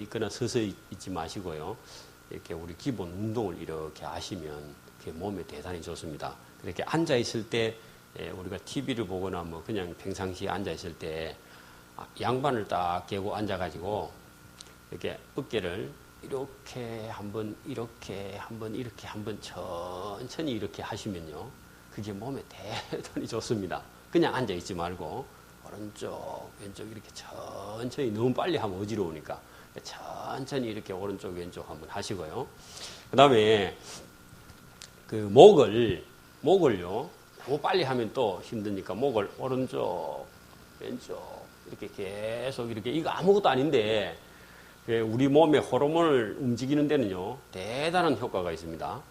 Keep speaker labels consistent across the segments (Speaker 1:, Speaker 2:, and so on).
Speaker 1: 있거나 서서 있지 마시고요. 이렇게 우리 기본 운동을 이렇게 하시면 몸에 대단히 좋습니다. 이렇게 앉아 있을 때 우리가 TV를 보거나 뭐 그냥 평상시에 앉아 있을 때 양반을 딱 깨고 앉아가지고 이렇게 어깨를 이렇게 한번 이렇게 한번 천천히 이렇게 하시면요, 그게 몸에 대단히 좋습니다. 그냥 앉아 있지 말고 오른쪽 왼쪽 이렇게 천천히, 너무 빨리 하면 어지러우니까 천천히 이렇게 오른쪽 왼쪽 한번 하시고요. 그 다음에 그 목을요, 너무 빨리 하면 또 힘드니까 목을 오른쪽 왼쪽 이렇게 계속 이렇게, 이거 아무것도 아닌데 우리 몸의 호르몬을 움직이는 데는요 대단한 효과가 있습니다.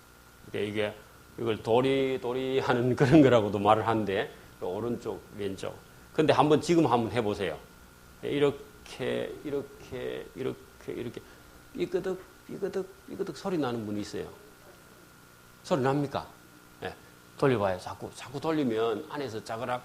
Speaker 1: 이게 이걸 도리 하는 그런 거라고도 말을 하는데, 오른쪽 왼쪽. 근데 지금 한번 해보세요. 이렇게 삐그덕 소리 나는 분이 있어요. 소리 납니까? 네. 돌려봐요. 자꾸 돌리면 안에서 짜그락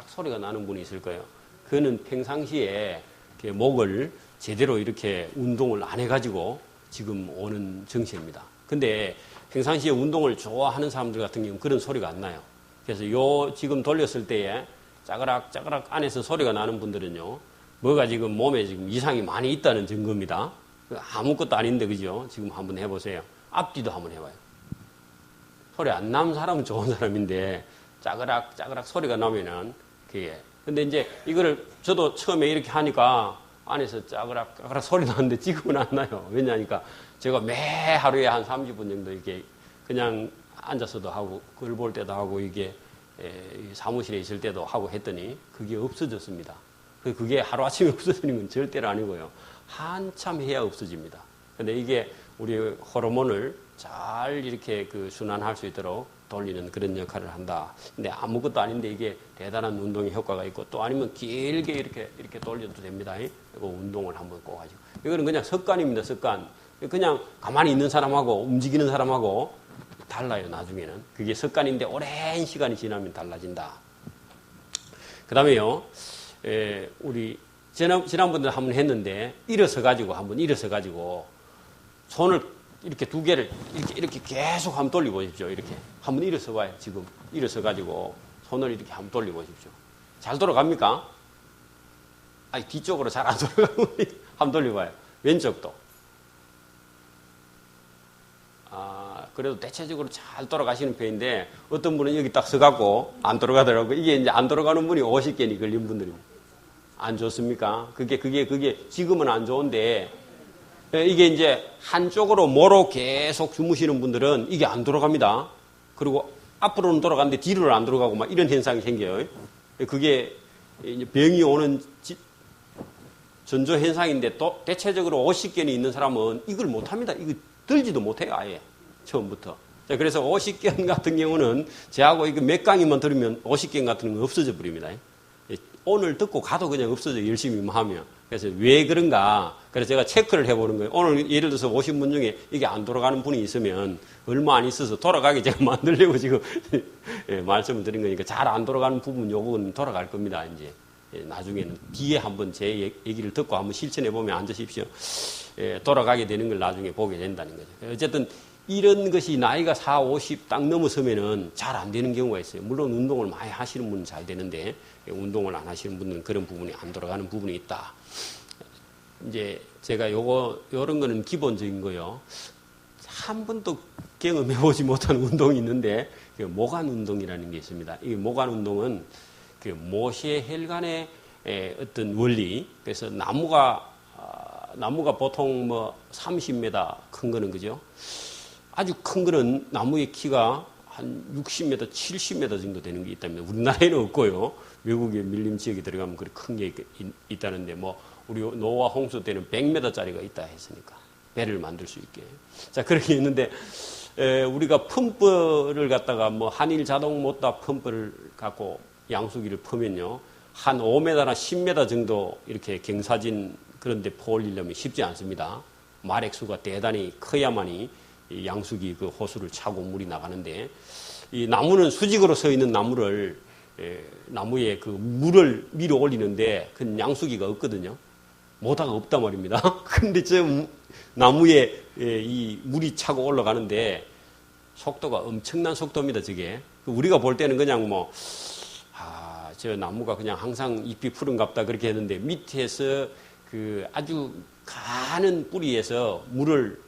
Speaker 1: 소리가 나는 분이 있을 거예요. 그는 평상시에 목을 제대로 이렇게 운동을 안 해가지고 지금 오는 증세입니다. 근데 평상시에 운동을 좋아하는 사람들 같은 경우는 그런 소리가 안 나요. 그래서 지금 돌렸을 때에 짜그락 안에서 소리가 나는 분들은요, 뭐가 지금 몸에 지금 이상이 많이 있다는 증거입니다. 아무것도 아닌데, 그죠? 지금 한번 해보세요. 앞뒤도 한번 해봐요. 소리 안 나는 사람은 좋은 사람인데, 짜그락 소리가 나면은, 그게. 근데 이제 이거를 저도 처음에 이렇게 하니까 안에서 짜그락 소리 나는데 지금은 안 나요. 왜냐하니까 제가 매 하루에 한 30분 정도 이렇게 그냥 앉아서도 하고, 글 볼 때도 하고, 이게 사무실에 있을 때도 하고 했더니 그게 없어졌습니다. 그게 하루아침에 없어지는 건 절대로 아니고요. 한참 해야 없어집니다. 근데 이게 우리 호르몬을 잘 이렇게 순환할 수 있도록 돌리는 그런 역할을 한다. 근데 아무것도 아닌데 이게 대단한 운동의 효과가 있고, 또 아니면 길게 이렇게 돌려도 됩니다. 이거 운동을 한번 꼭 하시고. 이거는 그냥 습관입니다, 습관. 그냥 가만히 있는 사람하고 움직이는 사람하고 달라요, 나중에는. 그게 습관인데 오랜 시간이 지나면 달라진다. 그 다음에요, 우리 지난번에 한번 했는데, 한번 일어서 가지고 손을 이렇게 두 개를 이렇게 계속 한번 돌려보십시오. 이렇게 한번 일어서 봐요. 지금 일어서 가지고 손을 이렇게 한번 돌려보십시오. 잘 돌아갑니까? 아니, 뒤쪽으로 잘 안 돌아가고 한번 돌려봐요. 왼쪽도. 그래도 대체적으로 잘 돌아가시는 편인데, 어떤 분은 여기 딱 서갖고 안 돌아가더라고요. 이게 이제 안 돌아가는 분이 50개니 걸린 분들입니다. 안 좋습니까? 그게 지금은 안 좋은데, 이게 이제 한쪽으로 모로 계속 주무시는 분들은 이게 안 돌아갑니다. 그리고 앞으로는 돌아가는데 뒤로는 안 돌아가고 막 이런 현상이 생겨요. 그게 이제 병이 오는 전조 현상인데, 또 대체적으로 50견이 있는 사람은 이걸 못 합니다. 이거 들지도 못해요, 아예. 처음부터. 자, 그래서 50견 같은 경우는 저하고 이거 몇 강의만 들으면 50견 같은 건 없어져 버립니다. 오늘 듣고 가도 그냥 없어져, 열심히 하면. 그래서 왜 그런가? 그래서 제가 체크를 해보는 거예요. 오늘 예를 들어서 오신 분 중에 이게 안 돌아가는 분이 있으면 얼마 안 있어서 돌아가게 제가 만들려고 지금 말씀을 드린 거니까, 잘 안 돌아가는 부분 요건 돌아갈 겁니다, 이제. 나중에는 뒤에 한번 제 얘기를 듣고 한번 실천해보면 앉으십시오. 돌아가게 되는 걸 나중에 보게 된다는 거죠. 어쨌든 이런 것이 나이가 40, 50 딱 넘어서면은 잘 안 되는 경우가 있어요. 물론 운동을 많이 하시는 분은 잘 되는데, 운동을 안 하시는 분들은 그런 부분이 안 돌아가는 부분이 있다. 이제 제가 요런 거는 기본적인 거요. 한 번도 경험해보지 못한 운동이 있는데, 모관 운동이라는 게 있습니다. 이 모관 운동은 모세혈관의 어떤 원리, 그래서 나무가 보통 뭐 30m 큰 거는, 그죠? 아주 큰 거는 나무의 키가 한 60m, 70m 정도 되는 게 있답니다. 우리나라에는 없고요. 외국의 밀림 지역에 들어가면 그렇게 큰 게 있다는데, 뭐 우리 노아 홍수 때는 100m짜리가 있다 했으니까 배를 만들 수 있게. 자, 그렇게 있는데, 우리가 펌프를 갖다가 뭐 한일 자동 모터 펌프를 갖고 양수기를 퍼면요, 한 5m나 10m 정도 이렇게 경사진 그런 데 퍼올리려면 쉽지 않습니다. 마력수가 대단히 커야만이 이 양수기 그 호수를 차고 물이 나가는데, 이 나무는 수직으로 서 있는 나무에 그 물을 밀어 올리는데 그 양수기가 없거든요. 모다가 없단 말입니다. 근데 저 나무에 이 물이 차고 올라가는데 속도가 엄청난 속도입니다, 저게. 우리가 볼 때는 그냥 저 나무가 그냥 항상 잎이 푸른갑다 그렇게 했는데 밑에서 그 아주 가는 뿌리에서 물을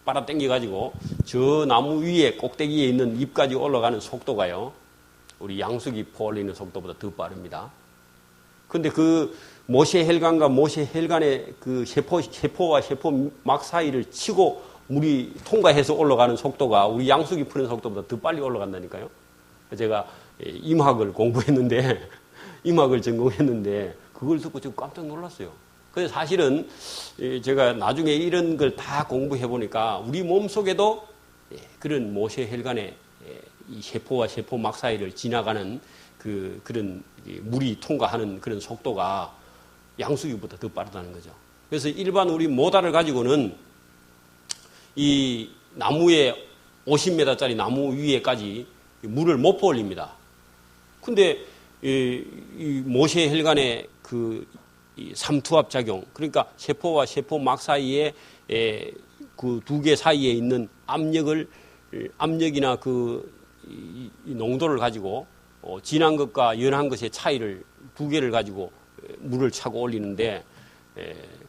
Speaker 1: 빨아 당겨가지고 저 나무 위에 꼭대기에 있는 잎까지 올라가는 속도가요, 우리 양수기 포 올리는 속도보다 더 빠릅니다. 근데 그 모세혈관과 모세혈관의 그 세포와 세포막 사이를 치고 물이 통과해서 올라가는 속도가 우리 양수기 푸는 속도보다 더 빨리 올라간다니까요. 제가 임학을 공부했는데, 임학을 전공했는데, 그걸 듣고 좀 깜짝 놀랐어요. 근데 사실은 제가 나중에 이런 걸 다 공부해 보니까 우리 몸 속에도 그런 모세혈관의 이 세포와 세포막 사이를 지나가는 그런 물이 통과하는 그런 속도가 양수기보다 더 빠르다는 거죠. 그래서 일반 우리 모다를 가지고는 이 나무에 50m짜리 나무 위에까지 물을 못 퍼올립니다. 근데 이 모세혈관의 이 삼투압 작용, 그러니까 세포와 세포막 사이에 그 두 개 사이에 있는 압력이나 이 농도를 가지고 진한 것과 연한 것의 차이를 두 개를 가지고 물을 차고 올리는데,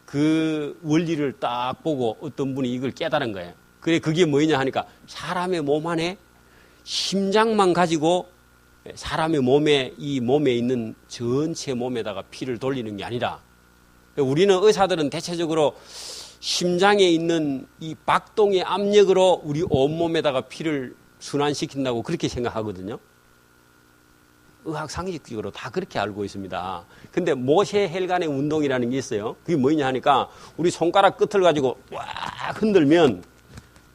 Speaker 1: 그 원리를 딱 보고 어떤 분이 이걸 깨달은 거예요. 그게 뭐냐 하니까 사람의 몸 안에 심장만 가지고 사람의 이 몸에 있는 전체 몸에다가 피를 돌리는 게 아니라, 우리는 의사들은 대체적으로 심장에 있는 이 박동의 압력으로 우리 온몸에다가 피를 순환시킨다고 그렇게 생각하거든요. 의학 상식적으로 다 그렇게 알고 있습니다. 근데 모세혈관의 운동이라는 게 있어요. 그게 뭐냐 하니까 우리 손가락 끝을 가지고 와 흔들면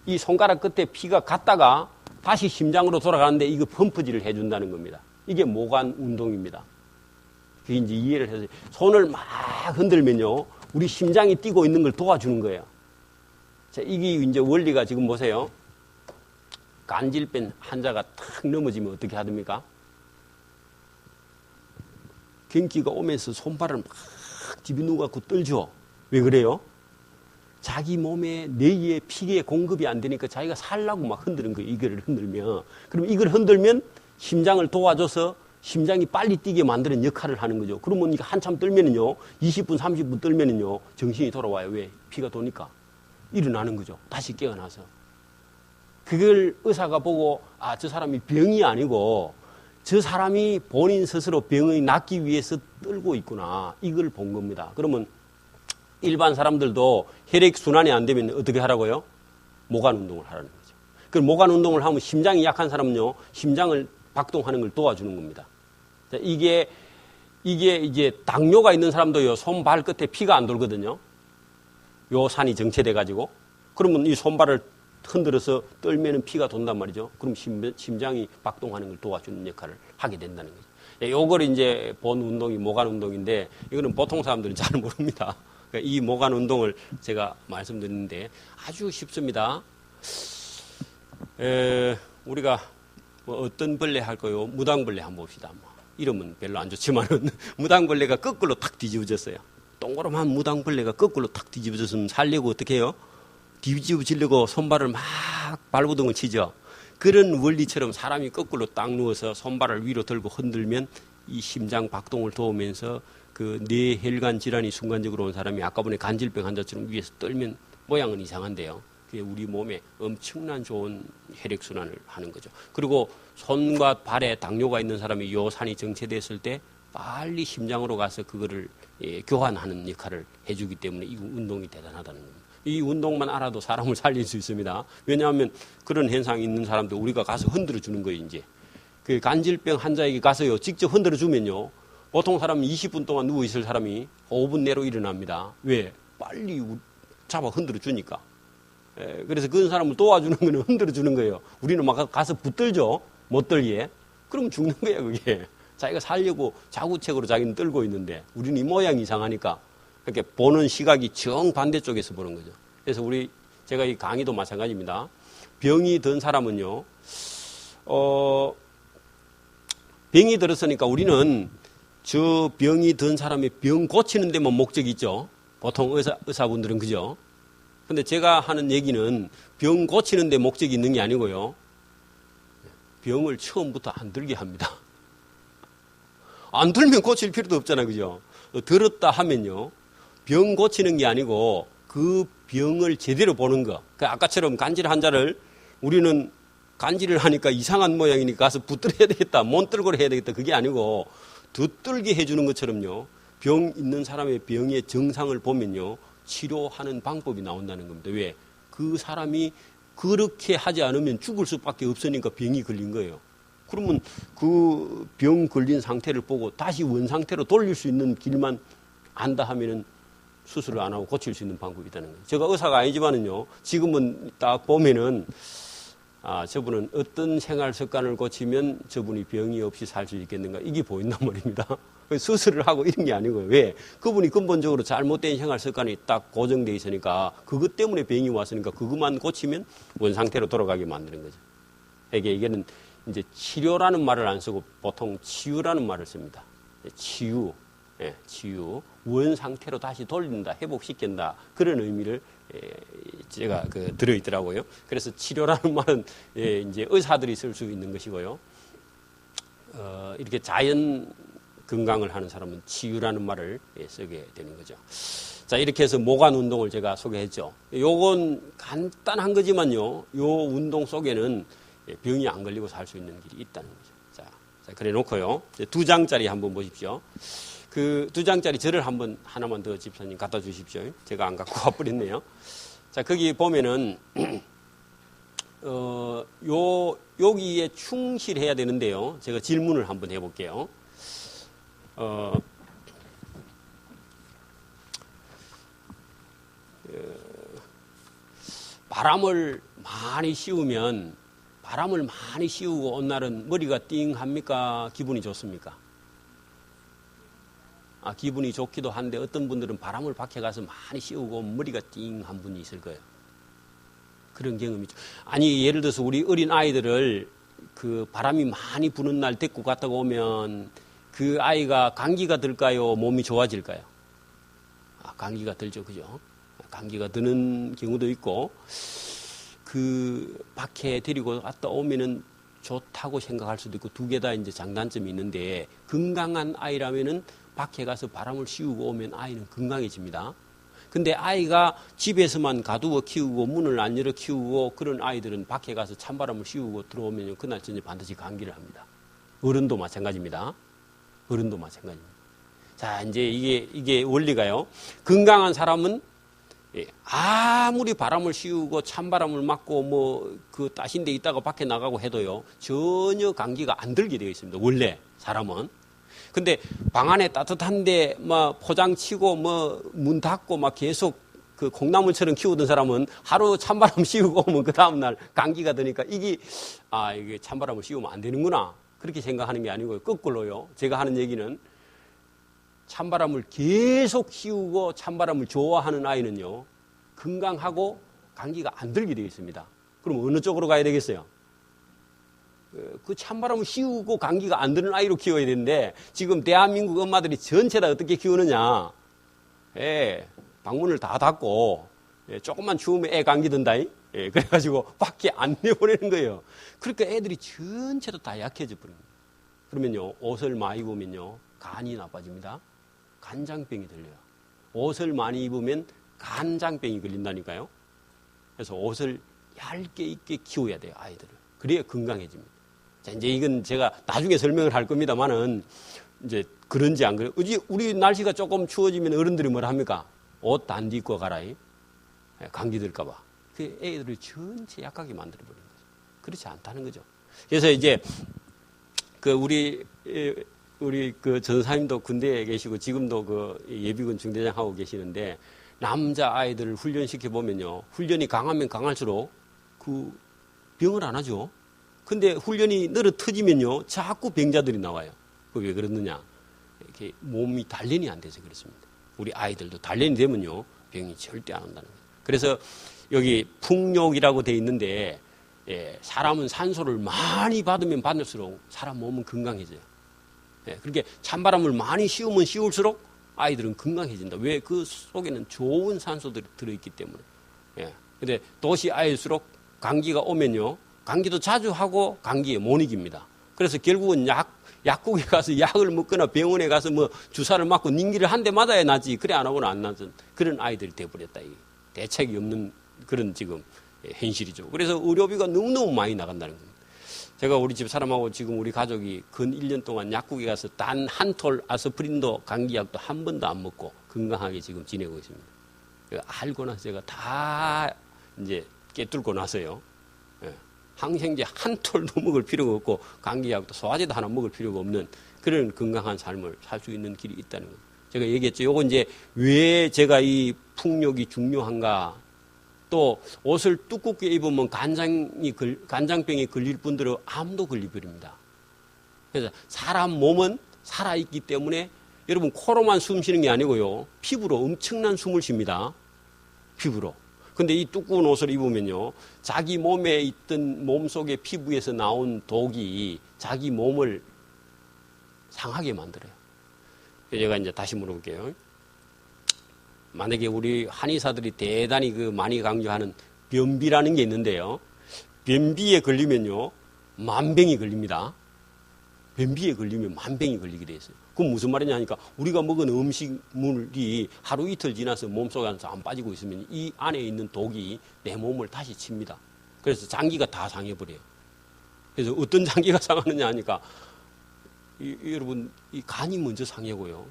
Speaker 1: 이 손가락 끝에 피가 갔다가 다시 심장으로 돌아가는데 이거 펌프질을 해준다는 겁니다. 이게 모관 운동입니다. 그게 이제 이해를 해서 손을 막 흔들면요, 우리 심장이 뛰고 있는 걸 도와주는 거예요. 자, 이게 이제 원리가 지금 보세요. 간질병 환자가 탁 넘어지면 어떻게 하됩니까? 경기가 오면서 손발을 막 디비누갖고 떨죠. 왜 그래요? 자기 몸에 뇌에 피계 공급이 안 되니까 자기가 살라고 막 흔드는 거예요. 이거를 흔들면. 그럼 이걸 흔들면 심장을 도와줘서 심장이 빨리 뛰게 만드는 역할을 하는 거죠. 그러면 이게 한참 떨면은요, 20분, 30분 떨면은요, 정신이 돌아와요. 왜? 피가 도니까. 일어나는 거죠. 다시 깨어나서. 그걸 의사가 보고, 저 사람이 병이 아니고, 저 사람이 본인 스스로 병이 낫기 위해서 떨고 있구나. 이걸 본 겁니다. 그러면 일반 사람들도 혈액순환이 안 되면 어떻게 하라고요? 모관 운동을 하라는 거죠. 그럼 모관 운동을 하면 심장이 약한 사람은요, 심장을 박동하는 걸 도와주는 겁니다. 자, 이게 이제 당뇨가 있는 사람도요, 손발 끝에 피가 안 돌거든요. 요 산이 정체돼가지고. 그러면 이 손발을 흔들어서 떨면은 피가 돈단 말이죠. 그럼 심장이 박동하는 걸 도와주는 역할을 하게 된다는 거죠. 요걸 이제 본 운동이 모관 운동인데, 이거는 보통 사람들은 잘 모릅니다. 그러니까 이 모관 운동을 제가 말씀드리는데 아주 쉽습니다. 우리가 어떤 벌레 할까요? 무당벌레 한번 봅시다. 이름은 별로 안 좋지만은 무당벌레가 거꾸로 탁 뒤집어졌어요. 동그란 무당벌레가 거꾸로 탁 뒤집어졌으면 살려고 어떻게 해요? 뒤집어지려고 손발을 막 발버둥을 치죠. 그런 원리처럼 사람이 거꾸로 딱 누워서 손발을 위로 들고 흔들면 이 심장 박동을 도우면서 그 뇌혈관 질환이 순간적으로 온 사람이 아까 보니 간질병 환자처럼 위에서 떨면 모양은 이상한데요. 그게 우리 몸에 엄청난 좋은 혈액순환을 하는 거죠. 그리고 손과 발에 당뇨가 있는 사람이 요 산이 정체됐을 때 빨리 심장으로 가서 그거를 교환하는 역할을 해주기 때문에 이 운동이 대단하다는 겁니다. 이 운동만 알아도 사람을 살릴 수 있습니다. 왜냐하면 그런 현상이 있는 사람도 우리가 가서 흔들어 주는 거예요, 이제. 그 간질병 환자에게 가서요, 직접 흔들어 주면요, 보통 사람은 20분 동안 누워 있을 사람이 5분 내로 일어납니다. 왜? 빨리 잡아 흔들어 주니까. 그래서 그런 사람을 도와주는 거는 흔들어 주는 거예요. 우리는 막 가서 붙들죠, 못 들게. 그럼 죽는 거야, 그게. 자기가 살려고 자구책으로 자기는 떨고 있는데 우리는 이 모양이 이상하니까 이렇게 보는 시각이 정반대쪽에서 보는 거죠. 그래서 제가 이 강의도 마찬가지입니다. 병이 든 사람은요, 병이 들었으니까 우리는 저 병이 든 사람의 병 고치는 데만 목적이 있죠. 보통 의사분들은 그죠? 근데 제가 하는 얘기는 병 고치는 데 목적이 있는 게 아니고요. 병을 처음부터 안 들게 합니다. 안 들면 고칠 필요도 없잖아요. 그죠? 들었다 하면요. 병 고치는 게 아니고 그 병을 제대로 보는 거. 아까처럼 간질 환자를 우리는 간질을 하니까 이상한 모양이니까 가서 붙들어야 되겠다. 몬들고를 해야 되겠다. 그게 아니고 듣들게 해주는 것처럼요. 병 있는 사람의 병의 증상을 보면요. 치료하는 방법이 나온다는 겁니다. 왜? 그 사람이 그렇게 하지 않으면 죽을 수밖에 없으니까 병이 걸린 거예요. 그러면 그 병 걸린 상태를 보고 다시 원상태로 돌릴 수 있는 길만 안다 하면은 수술을 안 하고 고칠 수 있는 방법이 있다는 거예요. 제가 의사가 아니지만은요, 지금은 딱 보면은, 저분은 어떤 생활 습관을 고치면 저분이 병이 없이 살 수 있겠는가, 이게 보인단 말입니다. 수술을 하고 이런 게 아니고요. 왜? 그분이 근본적으로 잘못된 생활 습관이 딱 고정되어 있으니까, 그것 때문에 병이 왔으니까 그것만 고치면 원상태로 돌아가게 만드는 거죠. 이게는 이제 치료라는 말을 안 쓰고 보통 치유라는 말을 씁니다. 치유. 예, 치유, 원상태로 다시 돌린다, 회복시킨다, 그런 의미를 제가 들어있더라고요. 그래서 치료라는 말은 이제 의사들이 쓸 수 있는 것이고요. 이렇게 자연 건강을 하는 사람은 치유라는 말을 쓰게 되는 거죠. 자, 이렇게 해서 모관 운동을 제가 소개했죠. 요건 간단한 거지만요, 요 운동 속에는 병이 안 걸리고 살 수 있는 길이 있다는 거죠. 자, 그래 놓고요. 2장짜리 한번 보십시오. 그 2장짜리 절을 하나만 더 집사님 갖다 주십시오. 제가 안 갖고 와버렸네요. 자, 거기 보면은, 여기에 충실해야 되는데요. 제가 질문을 한번 해볼게요. 바람을 많이 씌우고 온 날은 머리가 띵합니까? 기분이 좋습니까? 기분이 좋기도 한데 어떤 분들은 바람을 밖에 가서 많이 씌우고 머리가 띵한 분이 있을 거예요. 그런 경험이죠. 아니, 예를 들어서 우리 어린 아이들을 그 바람이 많이 부는 날 데리고 갔다가 오면 그 아이가 감기가 들까요? 몸이 좋아질까요? 감기가 들죠. 그죠? 감기가 드는 경우도 있고, 그 밖에 데리고 갔다 오면은 좋다고 생각할 수도 있고, 두 개 다 이제 장단점이 있는데, 건강한 아이라면은 밖에 가서 바람을 씌우고 오면 아이는 건강해집니다. 근데 아이가 집에서만 가두어 키우고 문을 안 열어 키우고 그런 아이들은 밖에 가서 찬바람을 씌우고 들어오면 그날 저녁 반드시 감기를 합니다. 어른도 마찬가지입니다. 어른도 마찬가지입니다. 자, 이제 이게 원리가요. 건강한 사람은 아무리 바람을 씌우고 찬바람을 맞고 그 따신 데 있다가 밖에 나가고 해도요, 전혀 감기가 안 들게 되어 있습니다. 원래 사람은. 근데 방 안에 따뜻한데 포장 치고 문 닫고 계속 그 콩나물처럼 키우던 사람은 하루 찬바람 씌우고 오면 그 다음날 감기가 드니까 이게 찬바람을 씌우면 안 되는구나, 그렇게 생각하는 게 아니고요. 거꾸로요. 제가 하는 얘기는 찬바람을 계속 씌우고 찬바람을 좋아하는 아이는요, 건강하고 감기가 안 들게 되어 있습니다. 그럼 어느 쪽으로 가야 되겠어요? 그 찬바람을 씌우고 감기가 안 드는 아이로 키워야 되는데, 지금 대한민국 엄마들이 전체 다 어떻게 키우느냐. 방문을 다 닫고, 조금만 추우면 애 감기 든다. 그래가지고 밖에 안 내보내는 거예요. 그러니까 애들이 전체도 다 약해져 버립니다. 그러면요, 옷을 많이 입으면요, 간이 나빠집니다. 간장병이 들려요. 옷을 많이 입으면 간장병이 걸린다니까요. 그래서 옷을 얇게 입게 키워야 돼요, 아이들을. 그래야 건강해집니다. 자, 이제 이건 제가 나중에 설명을 할 겁니다만은, 이제 그런지 안 그래요. 우리 날씨가 조금 추워지면 어른들이 뭐라 합니까? 옷 단디 입고 가라. 감기 들까봐. 그 애들을 전체 약하게 만들어버리는 거죠. 그렇지 않다는 거죠. 그래서 이제 우리 그 전사님도 군대에 계시고 지금도 그 예비군 중대장 하고 계시는데, 남자 아이들을 훈련시켜 보면요, 훈련이 강하면 강할수록 그 병을 안 하죠. 근데 훈련이 늘어 터지면요, 자꾸 병자들이 나와요. 그게 왜 그러느냐? 이렇게 몸이 단련이 안 돼서 그렇습니다. 우리 아이들도 단련이 되면요, 병이 절대 안 온다는 거예요. 그래서 여기 풍욕이라고 돼 있는데, 사람은 산소를 많이 받으면 받을수록 사람 몸은 건강해져요. 그렇게 찬바람을 많이 씌우면 씌울수록 아이들은 건강해진다. 왜? 그 속에는 좋은 산소들이 들어있기 때문에. 예. 근데 도시 아이일수록 감기가 오면요, 감기도 자주 하고 감기에 못 이깁니다. 그래서 결국은 약국에 가서 약을 먹거나 병원에 가서 뭐 주사를 맞고 닌기를 한 대 맞아야 나지. 그래 안 하고는 안 나던 그런 아이들이 돼버렸다. 대책이 없는 그런 지금 현실이죠. 그래서 의료비가 너무너무 많이 나간다는 겁니다. 제가 우리 집 사람하고 지금 우리 가족이 근 1년 동안 약국에 가서 단 한 톨 아스프린도 감기약도 한 번도 안 먹고 건강하게 지금 지내고 있습니다. 알고 나서 제가 다 이제 깨뚫고 나서요. 항생제 한 톨도 먹을 필요가 없고 감기약도 소화제도 하나 먹을 필요가 없는 그런 건강한 삶을 살 수 있는 길이 있다는 거예요. 제가 얘기했죠. 요거 이제 왜 제가 이 풍욕이 중요한가. 또 옷을 두껍게 입으면 간장병에 걸릴 분들은 암도 걸려버립니다. 그래서 사람 몸은 살아있기 때문에 여러분 코로만 숨 쉬는 게 아니고요. 피부로 엄청난 숨을 쉽니다. 피부로. 근데 이 두꺼운 옷을 입으면요. 자기 몸에 있던 몸속의 피부에서 나온 독이 자기 몸을 상하게 만들어요. 제가 이제 다시 물어볼게요. 만약에 우리 한의사들이 대단히 많이 강조하는 변비라는 게 있는데요. 변비에 걸리면요. 만병이 걸립니다. 변비에 걸리면 만병이 걸리게 돼 있어요. 그건 무슨 말이냐 하니까 우리가 먹은 음식물이 하루 이틀 지나서 몸속에 안 빠지고 있으면 이 안에 있는 독이 내 몸을 다시 칩니다. 그래서 장기가 다 상해버려요. 그래서 어떤 장기가 상하느냐 하니까 여러분 이 간이 먼저 상하고요.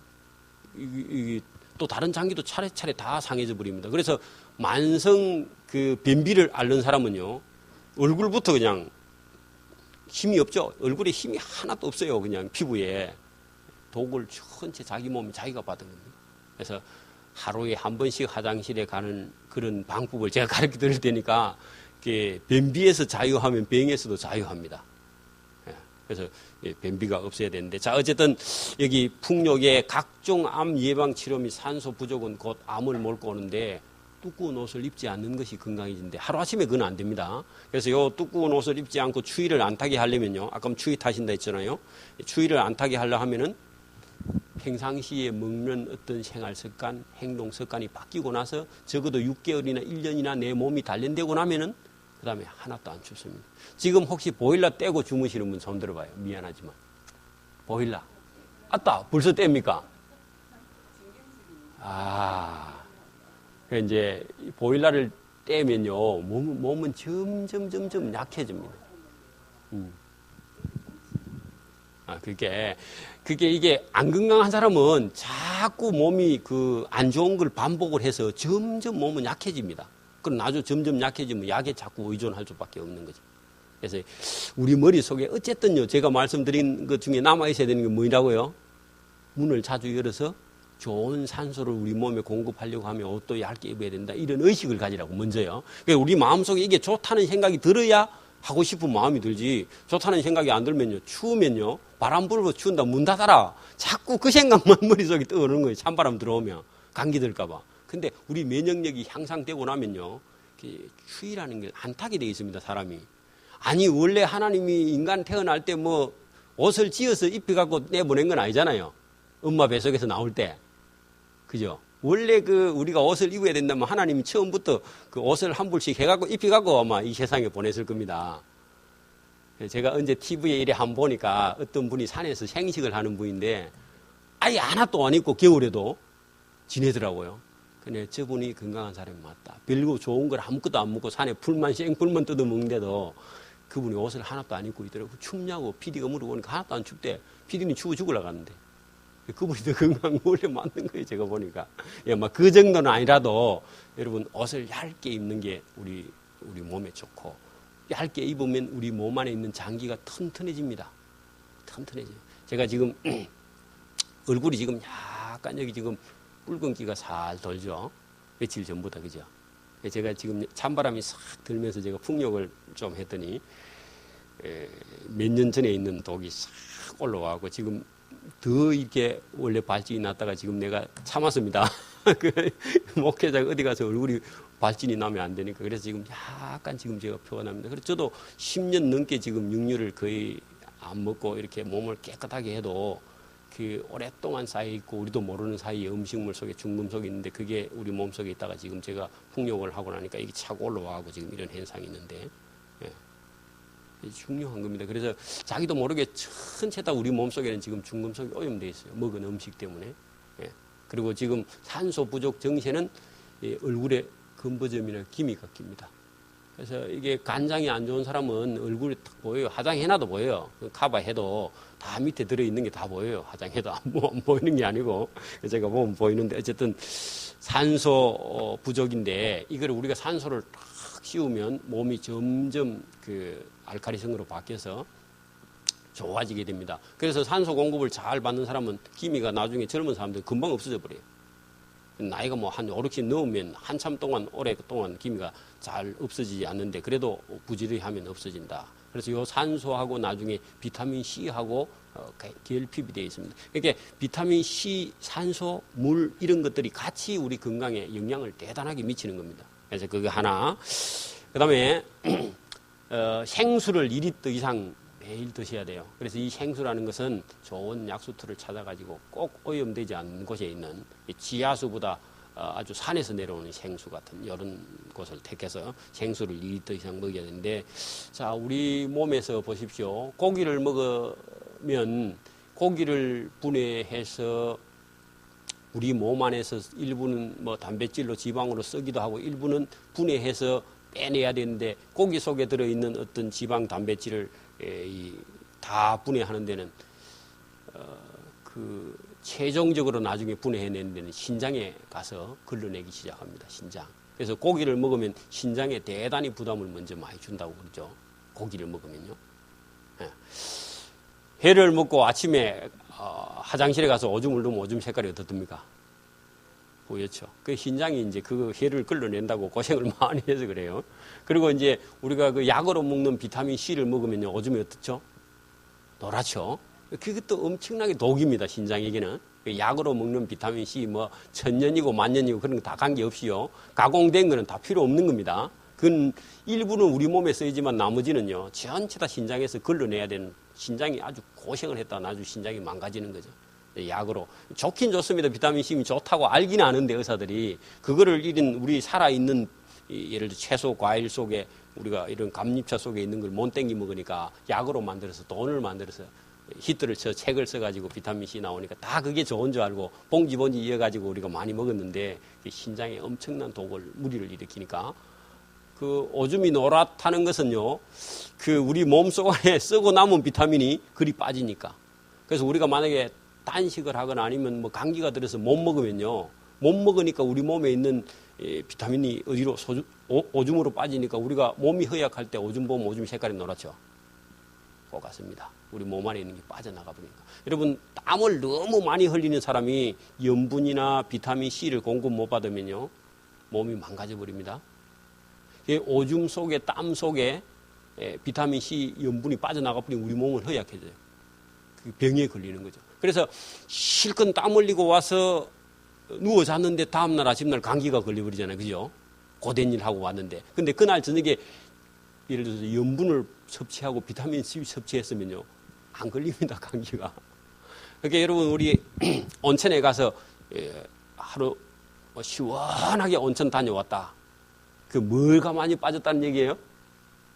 Speaker 1: 또 다른 장기도 차례차례 다 상해져 버립니다. 그래서 만성 변비를 앓는 사람은요. 얼굴부터 그냥 힘이 없죠. 얼굴에 힘이 하나도 없어요. 그냥 피부에. 독을 전체 자기 몸이 자기가 받은 겁니다. 그래서 하루에 한 번씩 화장실에 가는 그런 방법을 제가 가르쳐 드릴 테니까 변비에서 자유하면 병에서도 자유합니다. 그래서 변비가 없어야 되는데 자 어쨌든 여기 풍욕에 각종 암 예방 치료 및 산소 부족은 곧 암을 몰고 오는데 두꺼운 옷을 입지 않는 것이 건강해진데 하루아침에 그건 안 됩니다. 그래서 요 두꺼운 옷을 입지 않고 추위를 안 타게 하려면요. 아까 추위 타신다 했잖아요. 추위를 안 타게 하려 하면은 평상시에 먹는 어떤 생활 습관, 행동 습관이 바뀌고 나서 적어도 6개월이나 1년이나 내 몸이 단련되고 나면은 그 다음에 하나도 안 춥습니다. 지금 혹시 보일러 떼고 주무시는 분 손 들어봐요. 미안하지만. 보일러. 아따, 벌써 뗍니까? 이제 보일러를 떼면요. 몸은 점점 약해집니다. 그게 이게 안 건강한 사람은 자꾸 몸이 안 좋은 걸 반복을 해서 점점 몸은 약해집니다. 그럼 나중에 점점 약해지면 약에 자꾸 의존할 수밖에 없는 거죠. 그래서 우리 머릿속에 어쨌든요, 제가 말씀드린 것 중에 남아있어야 되는 게 뭐라고요? 문을 자주 열어서 좋은 산소를 우리 몸에 공급하려고 하면 옷도 얇게 입어야 된다. 이런 의식을 가지라고, 먼저요. 그러니까 우리 마음속에 이게 좋다는 생각이 들어야 하고 싶은 마음이 들지, 좋다는 생각이 안 들면요, 추우면요, 바람 불고 추운다, 문 닫아라. 자꾸 그 생각만 머릿속에 떠오르는 거예요. 찬바람 들어오면. 감기 들까봐. 근데 우리 면역력이 향상되고 나면요, 추위라는 게 안 타게 되어 있습니다, 사람이. 아니, 원래 하나님이 인간 태어날 때 옷을 지어서 입혀갖고 내보낸 건 아니잖아요. 엄마 뱃속에서 나올 때. 그죠? 원래 우리가 옷을 입어야 된다면 하나님이 처음부터 그 옷을 한 벌씩 해갖고 입혀갖고 아마 이 세상에 보냈을 겁니다. 제가 언제 TV에 이래 한번 보니까 어떤 분이 산에서 생식을 하는 분인데 아예 하나도 안 입고 겨울에도 지내더라고요. 근데 저분이 건강한 사람이 맞다. 별거 좋은 걸 아무것도 안 먹고 산에 생풀만 뜯어 먹는데도 그분이 옷을 하나도 안 입고 있더라고요. 춥냐고 PD가 물어보니까 하나도 안 춥대. PD는 추워 죽으려고 하는데. 그분이 더 건강 원래 맞는 거예요, 제가 보니까. 그 정도는 아니라도 여러분 옷을 얇게 입는 게 우리 몸에 좋고, 얇게 입으면 우리 몸 안에 있는 장기가 튼튼해집니다. 튼튼해져요. 제가 지금 얼굴이 지금 약간 여기 지금 붉은기가 살 돌죠. 며칠 전보다, 그죠? 제가 지금 찬바람이 싹 들면서 제가 풍욕을 좀 했더니 몇 년 전에 있는 독이 싹 올라와고 지금 더 이렇게 원래 발진이 났다가 지금 내가 참았습니다. 목회자가 어디 가서 얼굴이 발진이 나면 안 되니까. 그래서 지금 약간 지금 제가 표가 납니다. 그래서 저도 10년 넘게 지금 육류를 거의 안 먹고 이렇게 몸을 깨끗하게 해도 그 오랫동안 쌓여 있고 우리도 모르는 사이에 음식물 속에 중금 속에 있는데 그게 우리 몸 속에 있다가 지금 제가 풍욕을 하고 나니까 이게 차고 올라와고 지금 이런 현상이 있는데 중요한 겁니다. 그래서 자기도 모르게 전체 다 우리 몸 속에는 지금 중금 속에 오염되어 있어요. 먹은 음식 때문에. 그리고 지금 산소 부족 증세는 얼굴에 검버점이나 기미가 낍니다. 그래서 이게 간장이 안 좋은 사람은 얼굴이 딱 보여요. 화장해놔도 보여요. 커버해도 다 밑에 들어있는 게 다 보여요. 화장해도 안 보이는 게 아니고 제가 보면 보이는데 어쨌든 산소 부족인데 이걸 우리가 산소를 딱 씌우면 몸이 점점 그 알칼리성으로 바뀌어서 좋아지게 됩니다. 그래서 산소 공급을 잘 받는 사람은 기미가 나중에 젊은 사람들 금방 없어져 버려요. 나이가 뭐 한 5, 60 넘으면 한참 동안 오랫동안 기미가 잘 없어지지 않는데 그래도 부지런히 하면 없어진다. 그래서 요 산소하고 나중에 비타민 C하고 결핍이 되어 있습니다. 그러니까 비타민 C, 산소, 물 이런 것들이 같이 우리 건강에 영향을 대단하게 미치는 겁니다. 그래서 그거 하나. 그다음에 생수를 2리터 이상 매일 드셔야 돼요. 그래서 이 생수라는 것은 좋은 약수터를 찾아가지고 꼭 오염되지 않는 곳에 있는 지하수보다 아주 산에서 내려오는 생수 같은 이런 곳을 택해서 생수를 2리터 이상 먹여야 되는데 자 우리 몸에서 보십시오. 고기를 먹으면 고기를 분해해서 우리 몸 안에서 일부는 뭐 단백질로 지방으로 쓰기도 하고 일부는 분해해서 빼내야 되는데 고기 속에 들어있는 어떤 지방 단백질을 다 분해하는 데는 그 최종적으로 나중에 분해해내는 데는 신장에 가서 걸러내기 시작합니다. 신장. 그래서 고기를 먹으면 신장에 대단히 부담을 먼저 많이 준다고 그러죠. 고기를 먹으면요. 회를 먹고 아침에 화장실에 가서 오줌을 넣으면 오줌 색깔이 어떻습니까? 보였죠. 그 신장이 이제 그 회를 끌어낸다고 고생을 많이 해서 그래요. 그리고 이제 우리가 그 약으로 먹는 비타민 C를 먹으면요, 오줌이 어떻죠? 노랗죠. 그것도 엄청나게 독입니다, 신장에게는. 약으로 먹는 비타민 C, 뭐, 1000년이고 10,000년이고 그런 거 다 관계없이요. 가공된 거는 다 필요 없는 겁니다. 그건 일부는 우리 몸에 쓰이지만 나머지는요, 전체 다 신장에서 걸러내야 되는 신장이 아주 고생을 했다 나중에 신장이 망가지는 거죠. 약으로. 좋긴 좋습니다. 비타민C이 좋다고 알긴 아는데 의사들이 그거를 이런 우리 살아있는 예를 들어 채소, 과일 속에 우리가 이런 감잎차 속에 있는 걸 못 땡기 먹으니까 약으로 만들어서 돈을 만들어서 히트를 쳐 책을 써가지고 비타민C 나오니까 다 그게 좋은 줄 알고 봉지 이어가지고 우리가 많이 먹었는데 신장에 엄청난 독을 무리를 일으키니까 그 오줌이 노랗다는 것은요 그 우리 몸속 안에 썩어 남은 비타민이 그리 빠지니까 그래서 우리가 만약에 단식을 하거나 아니면 뭐 감기가 들어서 못 먹으면요. 못 먹으니까 우리 몸에 있는 비타민이 어디로 오줌으로 빠지니까 우리가 몸이 허약할 때 오줌 보면 오줌 색깔이 노랗죠. 그거 같습니다. 우리 몸 안에 있는 게 빠져나가 버리니까. 여러분 땀을 너무 많이 흘리는 사람이 염분이나 비타민 C를 공급 못 받으면요. 몸이 망가져 버립니다. 오줌 속에 땀 속에 비타민 C 염분이 빠져나가 버리면 우리 몸은 허약해져요. 그 병에 걸리는 거죠. 그래서 실컷 땀 흘리고 와서 누워 잤는데 다음날 아침날 감기가 걸려버리잖아요. 그죠? 고된 일 하고 왔는데. 근데 그날 저녁에 예를 들어서 염분을 섭취하고 비타민 C 섭취했으면요. 안 걸립니다. 감기가. 그러니까 여러분 우리 온천에 가서 하루 시원하게 온천 다녀왔다. 그 뭐가 많이 빠졌다는 얘기예요?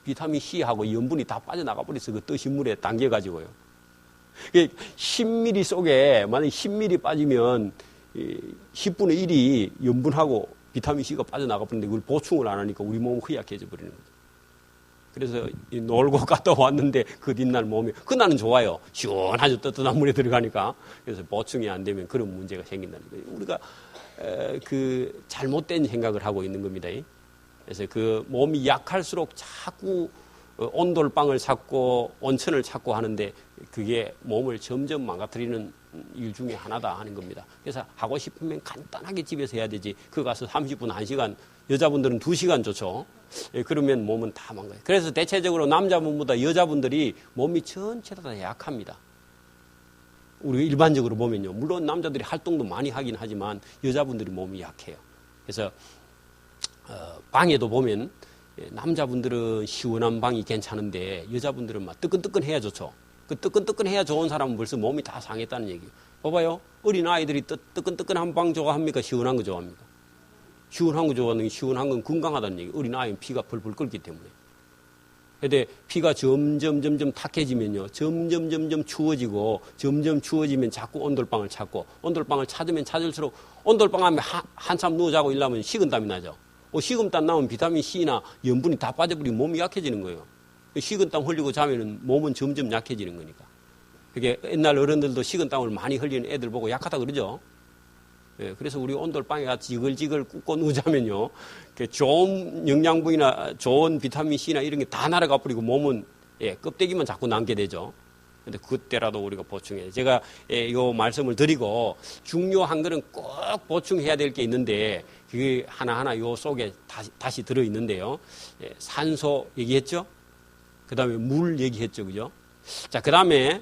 Speaker 1: 비타민 C하고 염분이 다 빠져나가 버려서 그 뜨신 물에 담겨가지고요. 10ml 속에 만약에 10ml 빠지면 10분의 1이 염분하고 비타민C가 빠져나가 버리는데 그걸 보충을 안 하니까 우리 몸은 허약해져 버리는 거죠. 그래서 놀고 갔다 왔는데 그 뒷날 몸이 그날은 좋아요. 시원하죠. 뜨뜻한 물에 들어가니까. 그래서 보충이 안 되면 그런 문제가 생긴다는 거예요. 우리가 그 잘못된 생각을 하고 있는 겁니다. 그래서 그 몸이 약할수록 자꾸 온돌방을 찾고 온천을 찾고 하는데 그게 몸을 점점 망가뜨리는 일 중에 하나다 하는 겁니다. 그래서 하고 싶으면 간단하게 집에서 해야 되지. 그 가서 30분, 1시간, 여자분들은 2시간 좋죠. 그러면 몸은 다 망가요. 그래서 대체적으로 남자분보다 여자분들이 몸이 전체 다 약합니다. 우리가 일반적으로 보면요. 물론 남자들이 활동도 많이 하긴 하지만 여자분들이 몸이 약해요. 그래서 방에도 보면 남자분들은 시원한 방이 괜찮은데 여자분들은 막 뜨끈뜨끈해야 좋죠. 그 뜨끈뜨끈해야 좋은 사람은 벌써 몸이 다 상했다는 얘기예요. 봐봐요. 어린 아이들이 뜨끈뜨끈한 방 좋아합니까? 시원한 거 좋아합니까? 시원한 거 좋아하는 게 시원한 건 건강하다는 얘기. 어린 아이는 피가 벌벌 끓기 때문에. 근데 피가 점점 탁해지면요. 점점 추워지고 점점 추워지면 자꾸 온돌방을 찾고 온돌방을 찾으면 찾을수록 온돌방 하면 한참 누워 자고 일하면 식은땀이 나죠. 식은땀 나면 비타민 C나 염분이 다 빠져버리고 몸이 약해지는 거예요. 식은땀 흘리고 자면은 몸은 점점 약해지는 거니까. 그게 옛날 어른들도 식은땀을 많이 흘리는 애들 보고 약하다 그러죠. 예, 그래서 우리 온돌방에 지글지글 굽고 누자면요. 좋은 영양분이나 좋은 비타민 C나 이런 게 다 날아가 버리고 몸은 껍데기만 자꾸 남게 되죠. 근데 그때라도 우리가 보충해야 제가 요 말씀을 드리고 중요한 거는 꼭 보충해야 될 게 있는데 그게 하나하나 요 속에 다시 들어 있는데요. 산소 얘기했죠? 그 다음에 물 얘기했죠. 그죠? 자, 그 다음에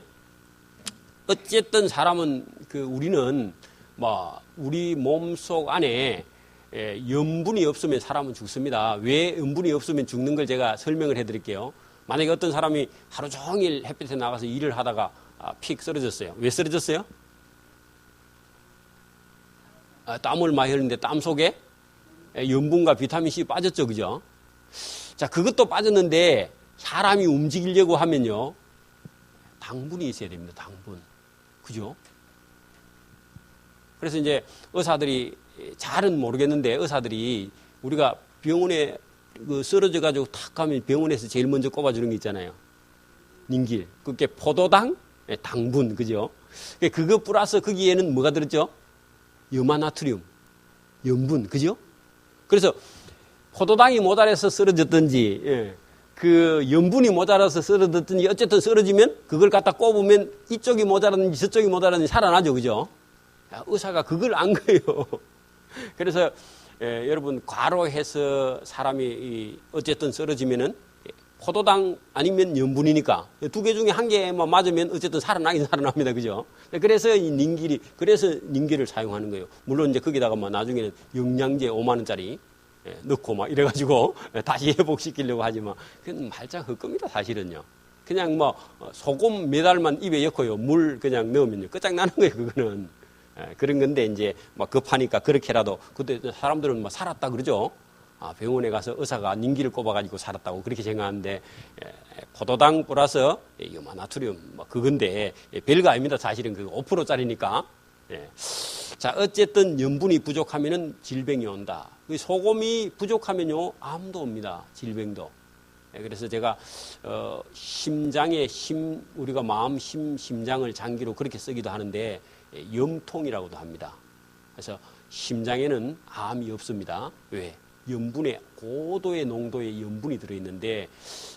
Speaker 1: 어쨌든 사람은 우리는 우리 몸속 안에 염분이 없으면 사람은 죽습니다. 왜 염분이 없으면 죽는 걸 제가 설명을 해드릴게요. 만약에 어떤 사람이 하루 종일 햇빛에 나가서 일을 하다가 픽 쓰러졌어요. 왜 쓰러졌어요? 땀을 많이 흘리는데 땀 속에 염분과 비타민C 빠졌죠. 그죠? 자, 그것도 빠졌는데 사람이 움직이려고 하면요. 당분이 있어야 됩니다. 당분. 그죠? 그래서 이제 의사들이 잘은 모르겠는데 의사들이 우리가 병원에 쓰러져가지고 탁 가면 병원에서 제일 먼저 꼽아주는 게 있잖아요. 닌길. 그게 포도당, 당분. 그죠? 그거 플러스 거기에는 뭐가 들었죠? 염화나트륨, 염분. 그죠? 그래서 포도당이 모자라서 쓰러졌든지, 그 염분이 모자라서 쓰러졌든지 어쨌든 쓰러지면 그걸 갖다 꼽으면 이쪽이 모자라든지 저쪽이 모자라든지 살아나죠. 그죠? 의사가 그걸 안 거예요. 그래서 여러분 과로해서 사람이 어쨌든 쓰러지면은 포도당 아니면 염분이니까 두 개 중에 한 개만 맞으면 어쨌든 살아나긴 살아납니다. 그죠? 그래서 이 닌길을 사용하는 거예요. 물론 이제 거기다가 나중에는 영양제 5만 원짜리 넣고 이래가지고 다시 회복시키려고 하지만 그건 말짱 헛겁니다. 사실은요. 그냥 소금 몇 알만 입에 엮어요. 물 그냥 넣으면요. 끝장나는 거예요. 그거는. 그런 건데 이제 급하니까 그렇게라도 그때 사람들은 살았다 그러죠. 병원에 가서 의사가 닌기를 꼽아가지고 살았다고 그렇게 생각하는데 포도당 플러스 염화나트륨 그건데 별거 아닙니다. 사실은 그 5%짜리니까. 자, 어쨌든 염분이 부족하면은 질병이 온다. 소금이 부족하면요 암도 옵니다. 질병도. 그래서 제가 심장의 우리가 마음 심장을 장기로 그렇게 쓰기도 하는데 염통이라고도 합니다. 그래서 심장에는 암이 없습니다. 왜? 염분의 고도의 농도의 염분이 들어있는데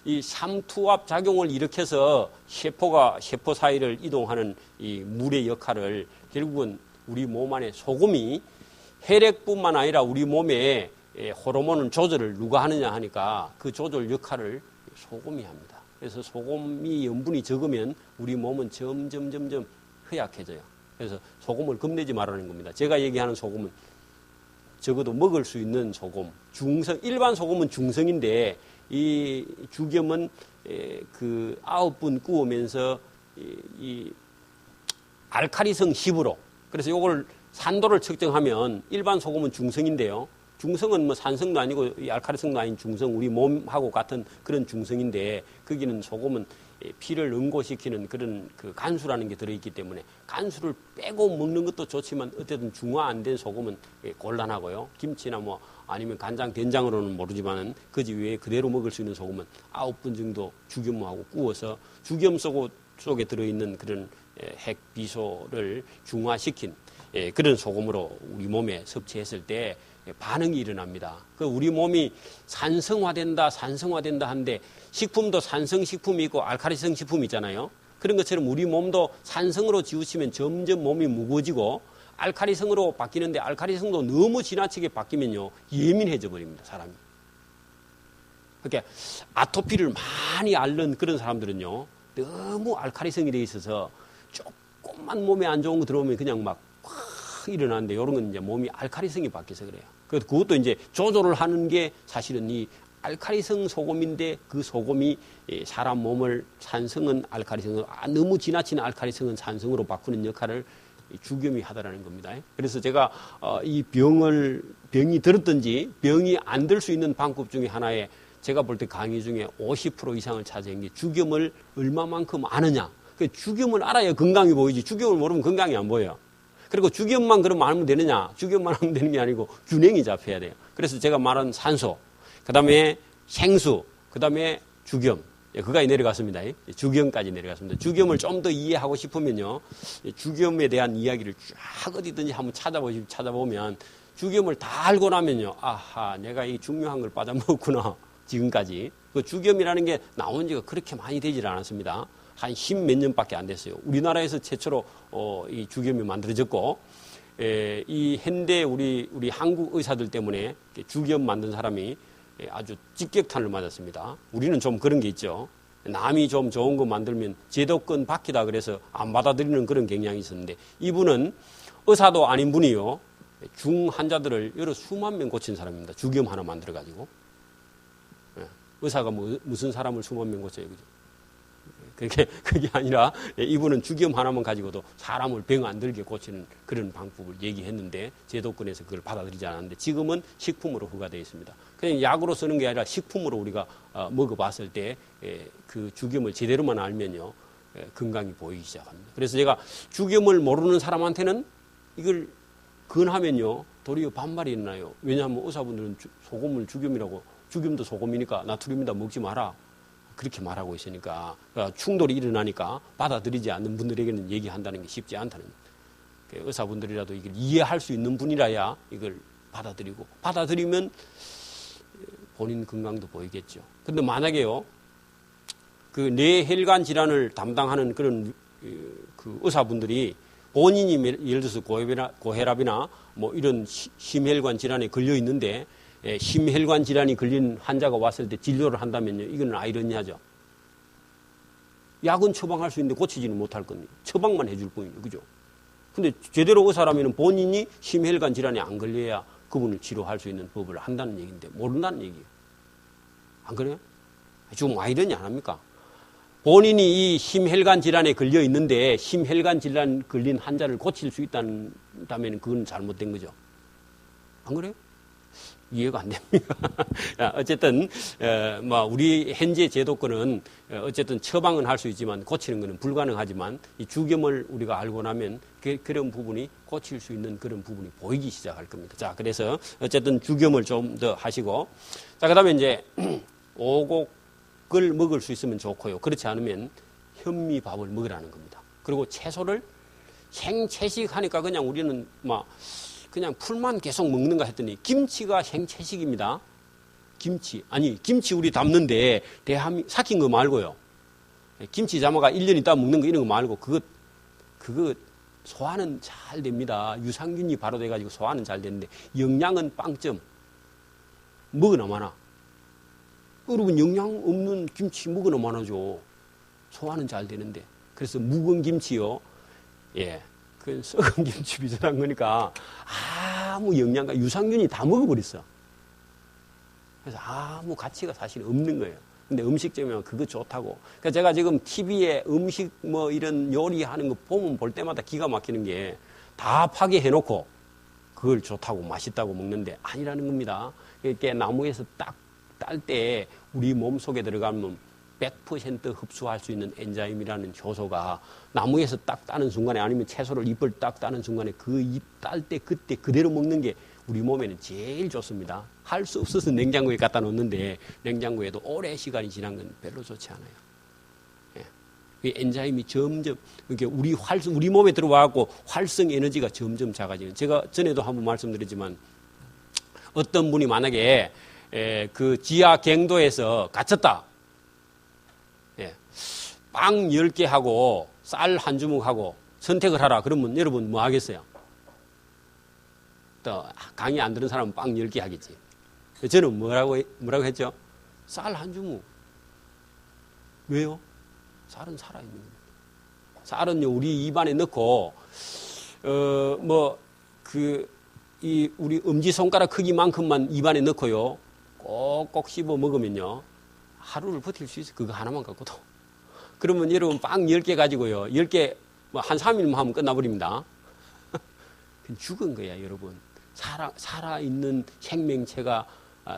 Speaker 1: 이 삼투압 작용을 일으켜서 세포 사이를 이동하는 이 물의 역할을 결국은 우리 몸 안에 소금이 혈액뿐만 아니라 우리 몸의 호르몬 조절을 누가 하느냐 하니까 그 조절 역할을 소금이 합니다. 그래서 소금이 염분이 적으면 우리 몸은 점점 허약해져요. 그래서 소금을 겁내지 말라는 겁니다. 제가 얘기하는 소금은 적어도 먹을 수 있는 소금, 일반 소금은 중성인데 이 죽염은 그 9분 구우면서 이 알칼리성 10으로 그래서 이걸 산도를 측정하면 일반 소금은 중성인데요. 중성은 산성도 아니고 이 알칼리성도 아닌 중성, 우리 몸하고 같은 그런 중성인데 거기는 소금은 피를 응고시키는 그런 그 간수라는 게 들어있기 때문에 간수를 빼고 먹는 것도 좋지만 어쨌든 중화 안 된 소금은 곤란하고요. 김치나 아니면 간장, 된장으로는 모르지만은 그지 외에 그대로 먹을 수 있는 소금은 9분 정도 죽염하고 구워서 죽염 속에 들어있는 그런 핵비소를 중화시킨 그런 소금으로 우리 몸에 섭취했을 때 반응이 일어납니다. 우리 몸이 산성화된다 하는데 식품도 산성식품이 있고 알칼리성 식품이 있잖아요. 그런 것처럼 우리 몸도 산성으로 지우치면 점점 몸이 무거워지고 알칼리성으로 바뀌는데 알칼리성도 너무 지나치게 바뀌면요 예민해져 버립니다. 사람이. 그러니까 아토피를 많이 앓는 그런 사람들은요 너무 알칼리성이 돼 있어서 조금만 몸에 안 좋은 거 들어오면 그냥 확 일어나는데 이런 건 이제 몸이 알칼리성이 바뀌어서 그래요. 그것도 이제 조절을 하는 게 사실은 이 알칼리성 소금인데 그 소금이 사람 몸을 산성은 알칼리성으로 너무 지나친 알칼리성은 산성으로 바꾸는 역할을 주겸이 하다라는 겁니다. 그래서 제가 이 병이 들었든지 병이 안 들 수 있는 방법 중에 하나에 제가 볼 때 강의 중에 50% 이상을 차지한 게 주겸을 얼마만큼 아느냐. 주겸을 알아야 건강이 보이지 주겸을 모르면 건강이 안 보여요. 그리고 주겸만 그러면 알면 되느냐. 주겸만 하면 되는 게 아니고 균형이 잡혀야 돼요. 그래서 제가 말한 산소, 그 다음에 생수, 그 다음에 주겸. 그까지 내려갔습니다. 주겸까지 내려갔습니다. 주겸을 좀 더 이해하고 싶으면요. 주겸에 대한 이야기를 쫙 어디든지 한번 찾아보면 주겸을 다 알고 나면요. 아하, 내가 이 중요한 걸 빠져먹었구나. 지금까지. 그 주겸이라는 게 나온 지가 그렇게 많이 되질 않았습니다. 한 10몇 년밖에 안 됐어요. 우리나라에서 최초로 이 주겸이 만들어졌고, 이 현대 우리 한국 의사들 때문에 주겸 만든 사람이 아주 직격탄을 맞았습니다. 우리는 좀 그런 게 있죠. 남이 좀 좋은 거 만들면 제도권 바뀌다 그래서 안 받아들이는 그런 경향이 있었는데, 이분은 의사도 아닌 분이요. 중 환자들을 여러 수만 명 고친 사람입니다. 주겸 하나 만들어가지고. 의사가 무슨 사람을 수만 명 고쳐요. 그죠? 그게 아니라 이분은 주겸 하나만 가지고도 사람을 병 안 들게 고치는 그런 방법을 얘기했는데 제도권에서 그걸 받아들이지 않았는데 지금은 식품으로 허가되어 있습니다. 그냥 약으로 쓰는 게 아니라 식품으로 우리가 먹어봤을 때 그 주겸을 제대로만 알면요 건강이 보이기 시작합니다. 그래서 제가 주겸을 모르는 사람한테는 이걸 권하면요 도리어 반발이 있나요? 왜냐하면 의사분들은 소금을 주겸이라고 주겸도 소금이니까 나트륨이다 먹지 마라. 그렇게 말하고 있으니까 충돌이 일어나니까 받아들이지 않는 분들에게는 얘기한다는 게 쉽지 않다는 거예요. 의사분들이라도 이걸 이해할 수 있는 분이라야 이걸 받아들이면 본인 건강도 보이겠죠. 근데 만약에요 그 뇌혈관 질환을 담당하는 그런 그 의사분들이 본인이 예를 들어서 고혈압이나 뭐 이런 심혈관 질환에 걸려 있는데 심혈관 질환이 걸린 환자가 왔을 때 진료를 한다면요. 이건 아이러니하죠. 약은 처방할 수 있는데 고치지는 못할 겁니다. 처방만 해줄 뿐이죠. 그죠? 근데 제대로 의사라면 본인이 심혈관 질환에 안 걸려야 그분을 치료할 수 있는 법을 한다는 얘기인데 모른다는 얘기예요. 안 그래요? 좀 아이러니 안 합니까? 본인이 이 심혈관 질환에 걸려 있는데 심혈관 질환 걸린 환자를 고칠 수 있다면 그건 잘못된 거죠. 안 그래요? 이해가 안 됩니다. 어쨌든 우리 현재 제도권은 어쨌든 처방은 할 수 있지만 고치는 것은 불가능하지만 이 주겸을 우리가 알고 나면 그런 부분이 고칠 수 있는 그런 부분이 보이기 시작할 겁니다. 자, 그래서 어쨌든 주겸을 좀 더 하시고 자, 그다음에 이제 오곡을 먹을 수 있으면 좋고요. 그렇지 않으면 현미밥을 먹으라는 겁니다. 그리고 채소를 생채식 하니까 그냥 우리는 그냥 풀만 계속 먹는가 했더니 김치가 생채식입니다. 김치 우리 담는데 삭힌 거 말고요. 김치 담아가 1년 있다 먹는 거 이런 거 말고 그거 소화는 잘 됩니다. 유산균이 바로 돼가지고 소화는 잘 되는데 영양은 빵점. 먹으나 마나. 여러분 영양 없는 김치 먹으나 마나죠. 소화는 잘 되는데. 그래서 묵은 김치요. 예. 그 썩은 김치 비슷한 거니까 아무 영양가 유산균이 다 먹어버렸어. 그래서 아무 가치가 사실 없는 거예요. 근데 음식점에 그거 좋다고. 그러니까 제가 지금 TV에 음식 이런 요리하는 거 보면 볼 때마다 기가 막히는 게 다 파괴해놓고 그걸 좋다고 맛있다고 먹는데 아니라는 겁니다. 이렇게 나무에서 딱 딸 때 우리 몸속에 들어가면 100% 흡수할 수 있는 엔자임이라는 효소가 나무에서 딱 따는 순간에 아니면 채소를 잎을 딱 따는 순간에 그 잎 딸 때 그때 그대로 먹는 게 우리 몸에는 제일 좋습니다. 할 수 없어서 냉장고에 갖다 놓는데 냉장고에도 오래 시간이 지난 건 별로 좋지 않아요. 예. 그 엔자임이 점점 이렇게 우리 몸에 들어와갖고 활성 에너지가 점점 작아지는. 제가 전에도 한번 말씀드렸지만 어떤 분이 만약에 그 지하 갱도에서 갇혔다. 빵 10개 하고 쌀 한 주먹 하고 선택을 하라. 그러면 여러분 뭐 하겠어요? 또 강의 안 들은 사람은 빵 10개 하겠지. 저는 뭐라고 했죠? 쌀 한 주먹. 왜요? 쌀은 살아있는 겁니다. 쌀은요 우리 입안에 넣고 우리 엄지손가락 크기만큼만 입안에 넣고요 꼭꼭 씹어 먹으면요 하루를 버틸 수 있어요. 그거 하나만 갖고도. 그러면 여러분 빵 10개 가지고요. 10개, 한 3일만 하면 끝나버립니다. 죽은 거야, 여러분. 살아있는 생명체가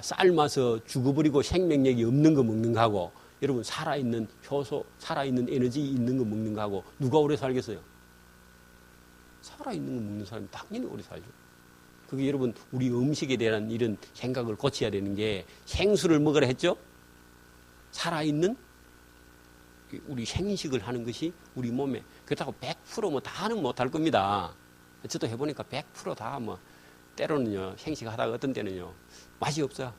Speaker 1: 삶아서 죽어버리고 생명력이 없는 거 먹는 거하고, 여러분, 살아있는 효소, 살아있는 에너지 있는 거 먹는 거하고, 누가 오래 살겠어요? 살아있는 거 먹는 사람이 당연히 오래 살죠. 그게 여러분, 우리 음식에 대한 이런 생각을 고쳐야 되는 게, 생수를 먹으라 했죠? 살아있는 우리 생식을 하는 것이 우리 몸에, 그렇다고 100% 뭐 다는 못할 겁니다. 저도 해보니까 100% 다 뭐, 때로는요, 생식 하다가 어떤 때는요, 맛이 없어요.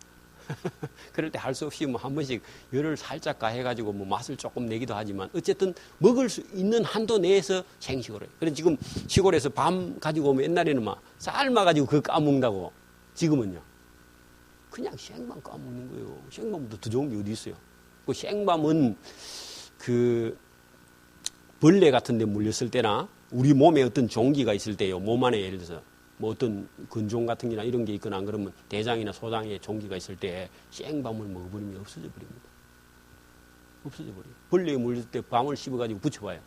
Speaker 1: 그럴 때 할 수 없이 뭐 한 번씩 열을 살짝 가해가지고 뭐 맛을 조금 내기도 하지만, 어쨌든 먹을 수 있는 한도 내에서 생식을 해요. 그래서 지금 시골에서 밤 가지고 오면 옛날에는 막 삶아가지고 그거 까먹는다고, 지금은요, 그냥 생밤 까먹는 거예요. 생밤보다 더 좋은 게 어디 있어요? 그 생밤은 그 벌레 같은 데 물렸을 때나 우리 몸에 어떤 종기가 있을 때요, 몸 안에 예를 들어서 뭐 어떤 근종 같은 게나 이런 게 있거나 안 그러면 대장이나 소장에 종기가 있을 때 생밤을 먹어버리면 없어져 버립니다. 없어져 버려요. 벌레에 물릴 때 밤을 씹어가지고 붙여봐요.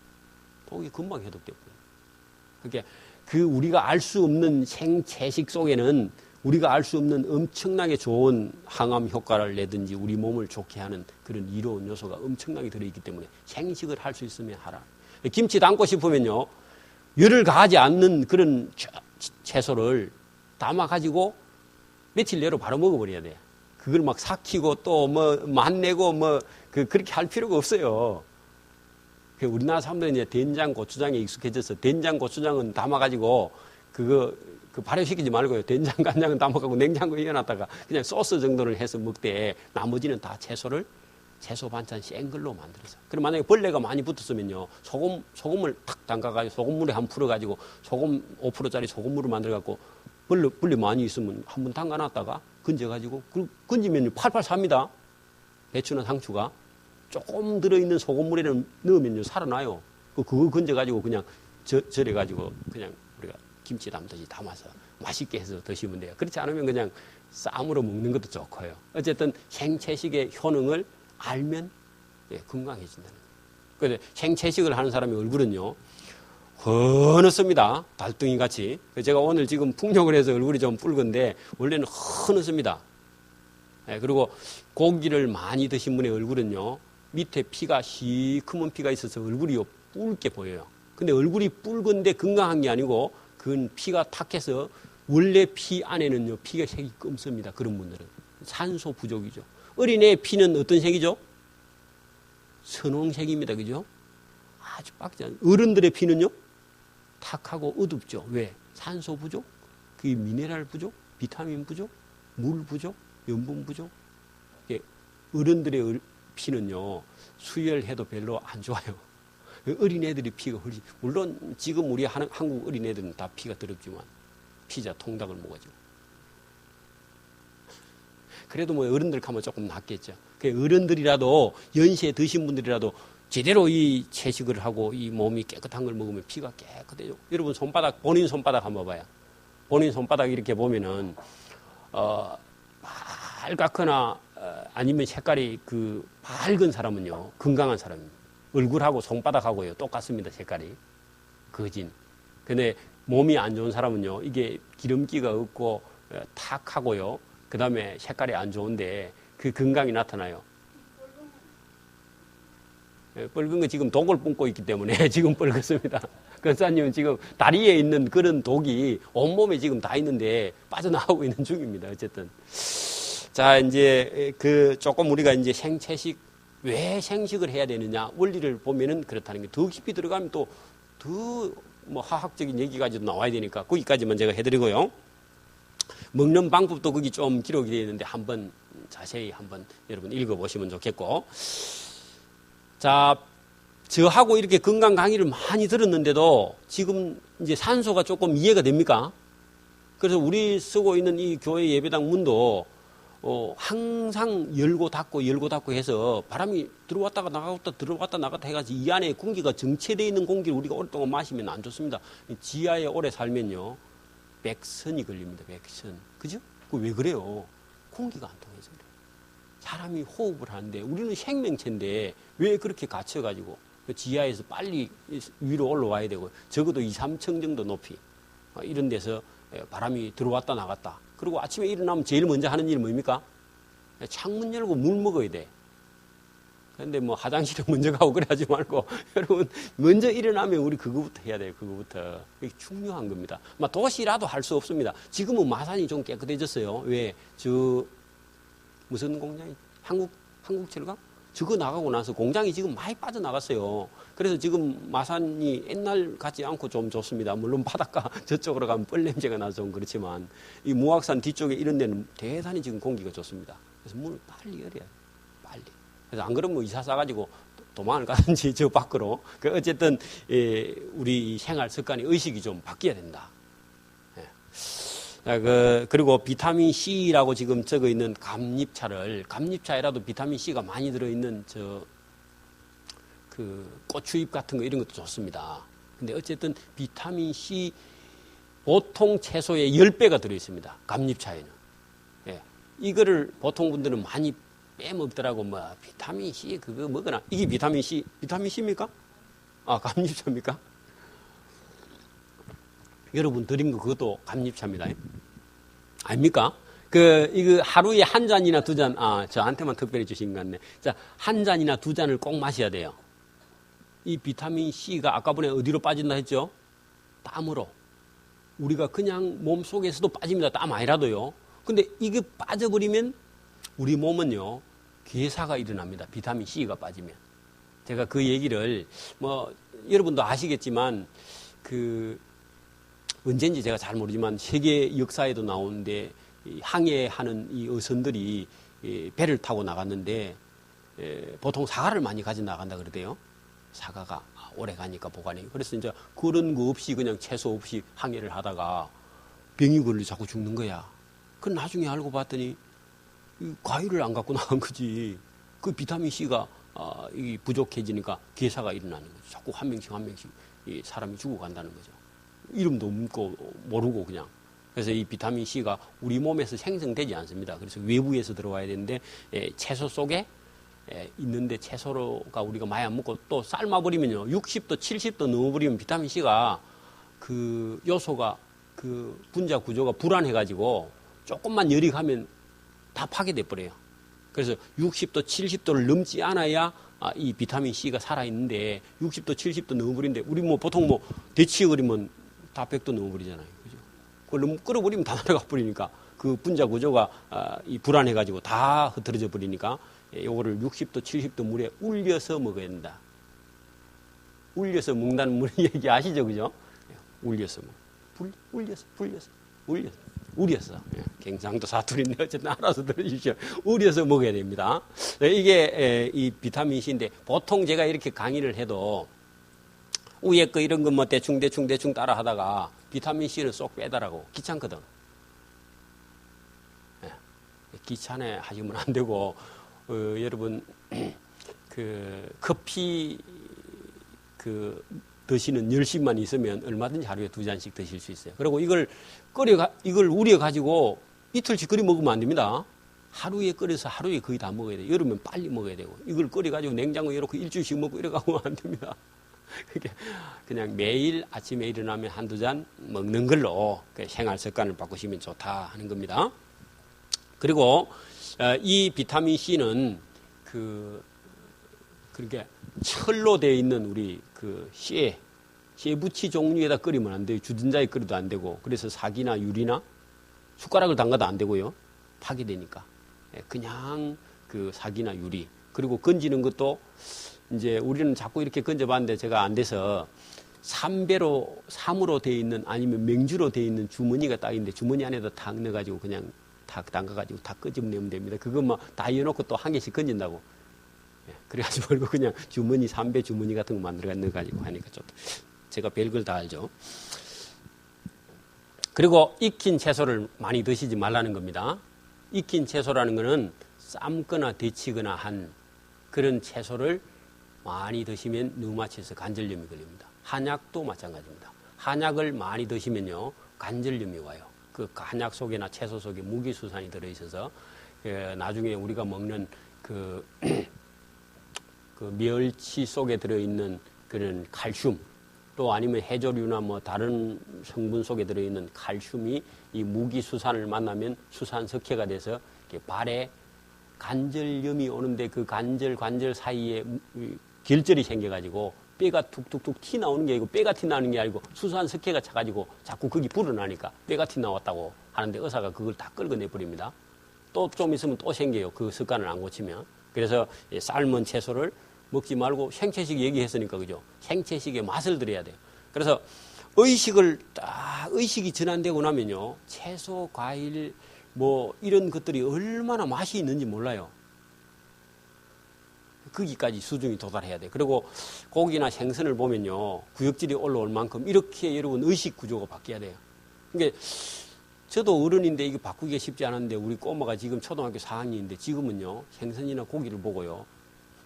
Speaker 1: 독이 금방 해독돼 버려요. 그러니까 그 우리가 알 수 없는 생채식 속에는 우리가 알 수 없는 엄청나게 좋은 항암 효과를 내든지 우리 몸을 좋게 하는 그런 이로운 요소가 엄청나게 들어있기 때문에 생식을 할 수 있으면 하라. 김치 담고 싶으면요, 열을 가하지 않는 그런 채소를 담아가지고 며칠 내로 바로 먹어버려야 돼. 그걸 막 삭히고 또 뭐 맛내고 뭐 그렇게 할 필요가 없어요. 우리나라 사람들은 이제 된장, 고추장에 익숙해져서 된장, 고추장은 담아가지고 그 발효시키지 말고요. 된장, 간장은 담아가고 냉장고에 이어놨다가 그냥 소스 정도를 해서 먹되, 나머지는 다 채소 반찬 센 걸로 만들어서. 그럼 만약에 벌레가 많이 붙었으면요, 소금을 탁 담가가지고 소금물에 한 풀어가지고 소금 5%짜리 소금물을 만들어갖고 벌레 많이 있으면 한번 담가놨다가 건져가지고 건지면 팔팔 삽니다. 배추나 상추가 조금 들어있는 소금물에 넣으면요 살아나요. 그거 건져가지고 그냥 절여가지고 그냥 우리가 김치 담듯이 담아서 맛있게 해서 드시면 돼요. 그렇지 않으면 그냥 쌈으로 먹는 것도 좋고요. 어쨌든 생채식의 효능을 알면 건강해진다는 거예요. 그런데 생채식을 하는 사람의 얼굴은요, 흐느습니다. 달덩이 같이. 제가 오늘 지금 풍력을 해서 얼굴이 좀 붉은데 원래는 흐느습니다. 그리고 고기를 많이 드신 분의 얼굴은요, 밑에 피가 시커먼 피가 있어서 얼굴이 붉게 보여요. 근데 얼굴이 붉은데 건강한 게 아니고 그건 피가 탁해서 원래 피 안에는요, 피가 색이 검습니다. 그런 분들은 산소 부족이죠. 어린애의 피는 어떤 색이죠? 선홍색입니다. 그죠? 아주 빡지 않아요. 어른들의 피는요? 탁하고 어둡죠. 왜? 산소 부족, 그 미네랄 부족, 비타민 부족, 물 부족, 염분 부족. 어른들의 피는요, 수혈해도 별로 안 좋아요. 어린애들의 피가 훨씬, 물론 지금 우리 한국 어린애들은 다 피가 더럽지만 피자 통닭을 먹어죠. 그래도 뭐 어른들 가면 조금 낫겠죠. 어른들이라도 연세 드신 분들이라도 제대로 이 채식을 하고 이 몸이 깨끗한 걸 먹으면 피가 깨끗해요. 여러분 손바닥, 본인 손바닥 한번 봐요. 본인 손바닥 이렇게 보면은 빨갛거나 아니면 색깔이 그 밝은 사람은요, 건강한 사람입니다. 얼굴하고 손바닥하고요 똑같습니다. 색깔이 거진. 근데 몸이 안 좋은 사람은요, 이게 기름기가 없고 탁하고요, 그 다음에 색깔이 안 좋은데 그 건강이 나타나요. 붉은 거 지금 독을 뿜고 있기 때문에 지금 붉었습니다. 권사님은 지금 다리에 있는 그런 독이 온몸에 지금 다 있는데 빠져나오고 있는 중입니다. 어쨌든. 자, 이제 조금 우리가 이제 생채식, 왜 생식을 해야 되느냐 원리를 보면은 그렇다는 게, 더 깊이 들어가면 또 더 뭐 화학적인 얘기까지도 나와야 되니까 거기까지만 제가 해드리고요. 먹는 방법도 거기 좀 기록이 되어 있는데 한번 자세히 한번 여러분 읽어보시면 좋겠고. 자, 저하고 이렇게 건강 강의를 많이 들었는데도 지금 이제 산소가 조금 이해가 됩니까? 그래서 우리 쓰고 있는 이 교회 예배당 문도 항상 열고 닫고 해서 바람이 들어왔다가 나갔다 해가지고 이 안에 공기가 정체되어 있는 공기를 우리가 오랫동안 마시면 안 좋습니다. 지하에 오래 살면요, 백선이 걸립니다. 백선. 그죠? 왜 그래요? 공기가 안 통해서 그래요. 사람이 호흡을 하는데 우리는 생명체인데 왜 그렇게 갇혀가지고 지하에서 빨리 위로 올라와야 되고, 적어도 2, 3층 정도 높이. 이런 데서 바람이 들어왔다 나갔다. 그리고 아침에 일어나면 제일 먼저 하는 일이 뭡니까? 창문 열고 물 먹어야 돼. 그런데 뭐 화장실에 먼저 가고 그래 하지 말고 여러분 먼저 일어나면 우리 그거부터 해야 돼요. 그거부터. 이게 중요한 겁니다. 도시라도 할 수 없습니다. 지금은 마산이 좀 깨끗해졌어요. 왜? 무슨 공장이? 한국철강? 저거 나가고 나서 공장이 지금 많이 빠져나갔어요. 그래서 지금 마산이 옛날 같지 않고 좀 좋습니다. 물론 바닷가 저쪽으로 가면 뻘 냄새가 나서 좀 그렇지만 이 무악산 뒤쪽에 이런 데는 대단히 지금 공기가 좋습니다. 그래서 문을 빨리 열어야 돼요. 빨리. 그래서 안 그러면 이사 싸가지고 도망을 가든지 저 밖으로. 어쨌든 우리 생활 습관이 의식이 좀 바뀌어야 된다. 그리고 비타민 C라고 지금 적어 있는 감잎차에라도 비타민 C가 많이 들어있는 고추잎 같은 거 이런 것도 좋습니다. 근데 어쨌든 비타민 C 보통 채소의 10배가 들어있습니다. 감잎차에는. 이거를 보통 분들은 많이 빼먹더라고. 비타민 C 그거 먹으나. 이게 비타민 C입니까? 감잎차입니까? 여러분 드린 거 그것도 감잎차입니다. 아닙니까? 이거 하루에 한 잔이나 두 잔, 저한테만 특별히 주신 것 같네. 자, 한 잔이나 두 잔을 꼭 마셔야 돼요. 이 비타민 C가 아까 전에 어디로 빠진다 했죠? 땀으로. 우리가 그냥 몸 속에서도 빠집니다. 땀 아니라도요. 근데 이게 빠져버리면 우리 몸은요, 괴사가 일어납니다. 비타민 C가 빠지면. 제가 그 얘기를, 여러분도 아시겠지만, 언젠지 제가 잘 모르지만 세계 역사에도 나오는데 항해하는 이 어선들이 배를 타고 나갔는데 보통 사과를 많이 가져 나간다 그러대요. 사과가 오래 가니까 보관이. 그래서 이제 그런 거 없이 그냥 채소 없이 항해를 하다가 병이 걸려 자꾸 죽는 거야. 그 나중에 알고 봤더니 과일을 안 갖고 나간 거지. 그 비타민 C가 부족해지니까 괴사가 일어나는 거죠. 자꾸 한 명씩 이 사람이 죽어간다는 거죠. 이름도 모르고 그냥. 그래서 이 비타민 C가 우리 몸에서 생성되지 않습니다. 그래서 외부에서 들어와야 되는데 채소 속에 있는데 채소가 우리가 많이 안 먹고 또 삶아버리면요. 60도, 70도 넘어버리면 비타민 C가 그 요소가 그 분자 구조가 불안해가지고 조금만 열이 가면 다 파괴돼 버려요. 그래서 60도, 70도를 넘지 않아야 이 비타민 C가 살아있는데 60도, 70도 넘어버리는데 우리 보통 데치어버리면 다 100도 넘어버리잖아요. 그죠? 그걸 너무 끌어버리면 다 날아가 버리니까 그 분자 구조가 불안해가지고 다 흩어져 버리니까 요거를 60도, 70도 물에 울려서 먹어야 된다. 울려서 먹는다는 물 얘기 아시죠? 그죠? 울려서 우려서. 경상도 사투리인데 어쨌든 알아서 들어주십시오. 우려서 먹어야 됩니다. 이게 이 비타민 C인데 보통 제가 이렇게 강의를 해도 위에 거 이런 거 대충 따라 하다가 비타민 C를 쏙 빼달라고. 귀찮거든. 귀찮아 하시면 안 되고, 여러분, 커피 드시는 열심만 있으면 얼마든지 하루에 2잔씩 드실 수 있어요. 그리고 이걸 우려가지고 이틀씩 끓여 먹으면 안 됩니다. 하루에 끓여서 하루에 거의 다 먹어야 돼요. 여름엔 빨리 먹어야 되고. 이걸 끓여가지고 냉장고에 이렇게 일주일씩 먹고 이래가면 안 됩니다. 그냥 매일 아침에 일어나면 한두 잔 먹는 걸로 생활 습관을 바꾸시면 좋다 하는 겁니다. 그리고 이 비타민 C는 그렇게 철로 되어 있는 우리 쇠부치 종류에다 끓이면 안 돼요. 주전자에 끓여도 안 되고. 그래서 사기나 유리나 숟가락을 담가도 안 되고요. 파괴되니까. 그냥 사기나 유리. 그리고 건지는 것도 이제 우리는 자꾸 이렇게 건져봤는데 제가 안 돼서 3으로 되어 있는 아니면 맹주로 되어 있는 주머니가 딱 있는데 주머니 안에다 탁 넣어가지고 그냥 탁 담가가지고 다 끄집내면 됩니다. 그거 다 이어놓고 또 한 개씩 건진다고. 그래가지 말고 그냥 주머니, 3배 주머니 같은 거 넣어가지고 하니까 좀 제가 별걸 다 알죠. 그리고 익힌 채소를 많이 드시지 말라는 겁니다. 익힌 채소라는 거는 삶거나 데치거나 한 그런 채소를 많이 드시면 류마티스 관절염이 걸립니다. 한약도 마찬가지입니다. 한약을 많이 드시면요 관절염이 와요. 그 한약 속이나 채소 속에 무기수산이 들어있어서 나중에 우리가 먹는 그 멸치 속에 들어있는 그런 칼슘 또 아니면 해조류나 뭐 다른 성분 속에 들어있는 칼슘이 이 무기수산을 만나면 수산석회가 돼서 발에 관절염이 오는데 그 관절 사이에 결절이 생겨가지고 뼈가 툭툭툭 티 나오는 게 아니고 뼈가 티 나는 게 아니고 수산석회가 차가지고 자꾸 거기 불어나니까 뼈가 티 나왔다고 하는데 의사가 그걸 다 끌어내버립니다. 또 좀 있으면 또 생겨요. 그 습관을 안 고치면. 그래서 삶은 채소를 먹지 말고 생채식 얘기했으니까 그죠? 생채식의 맛을 들여야 돼요. 그래서 의식이 전환되고 나면요. 채소, 과일, 뭐 이런 것들이 얼마나 맛이 있는지 몰라요. 거기까지 수준이 도달해야 돼요. 그리고 고기나 생선을 보면요. 구역질이 올라올 만큼 이렇게 여러분 의식 구조가 바뀌어야 돼요. 그러니까 저도 어른인데 이거 바꾸기가 쉽지 않은데 우리 꼬마가 지금 초등학교 4학년인데 지금은요. 생선이나 고기를 보고요.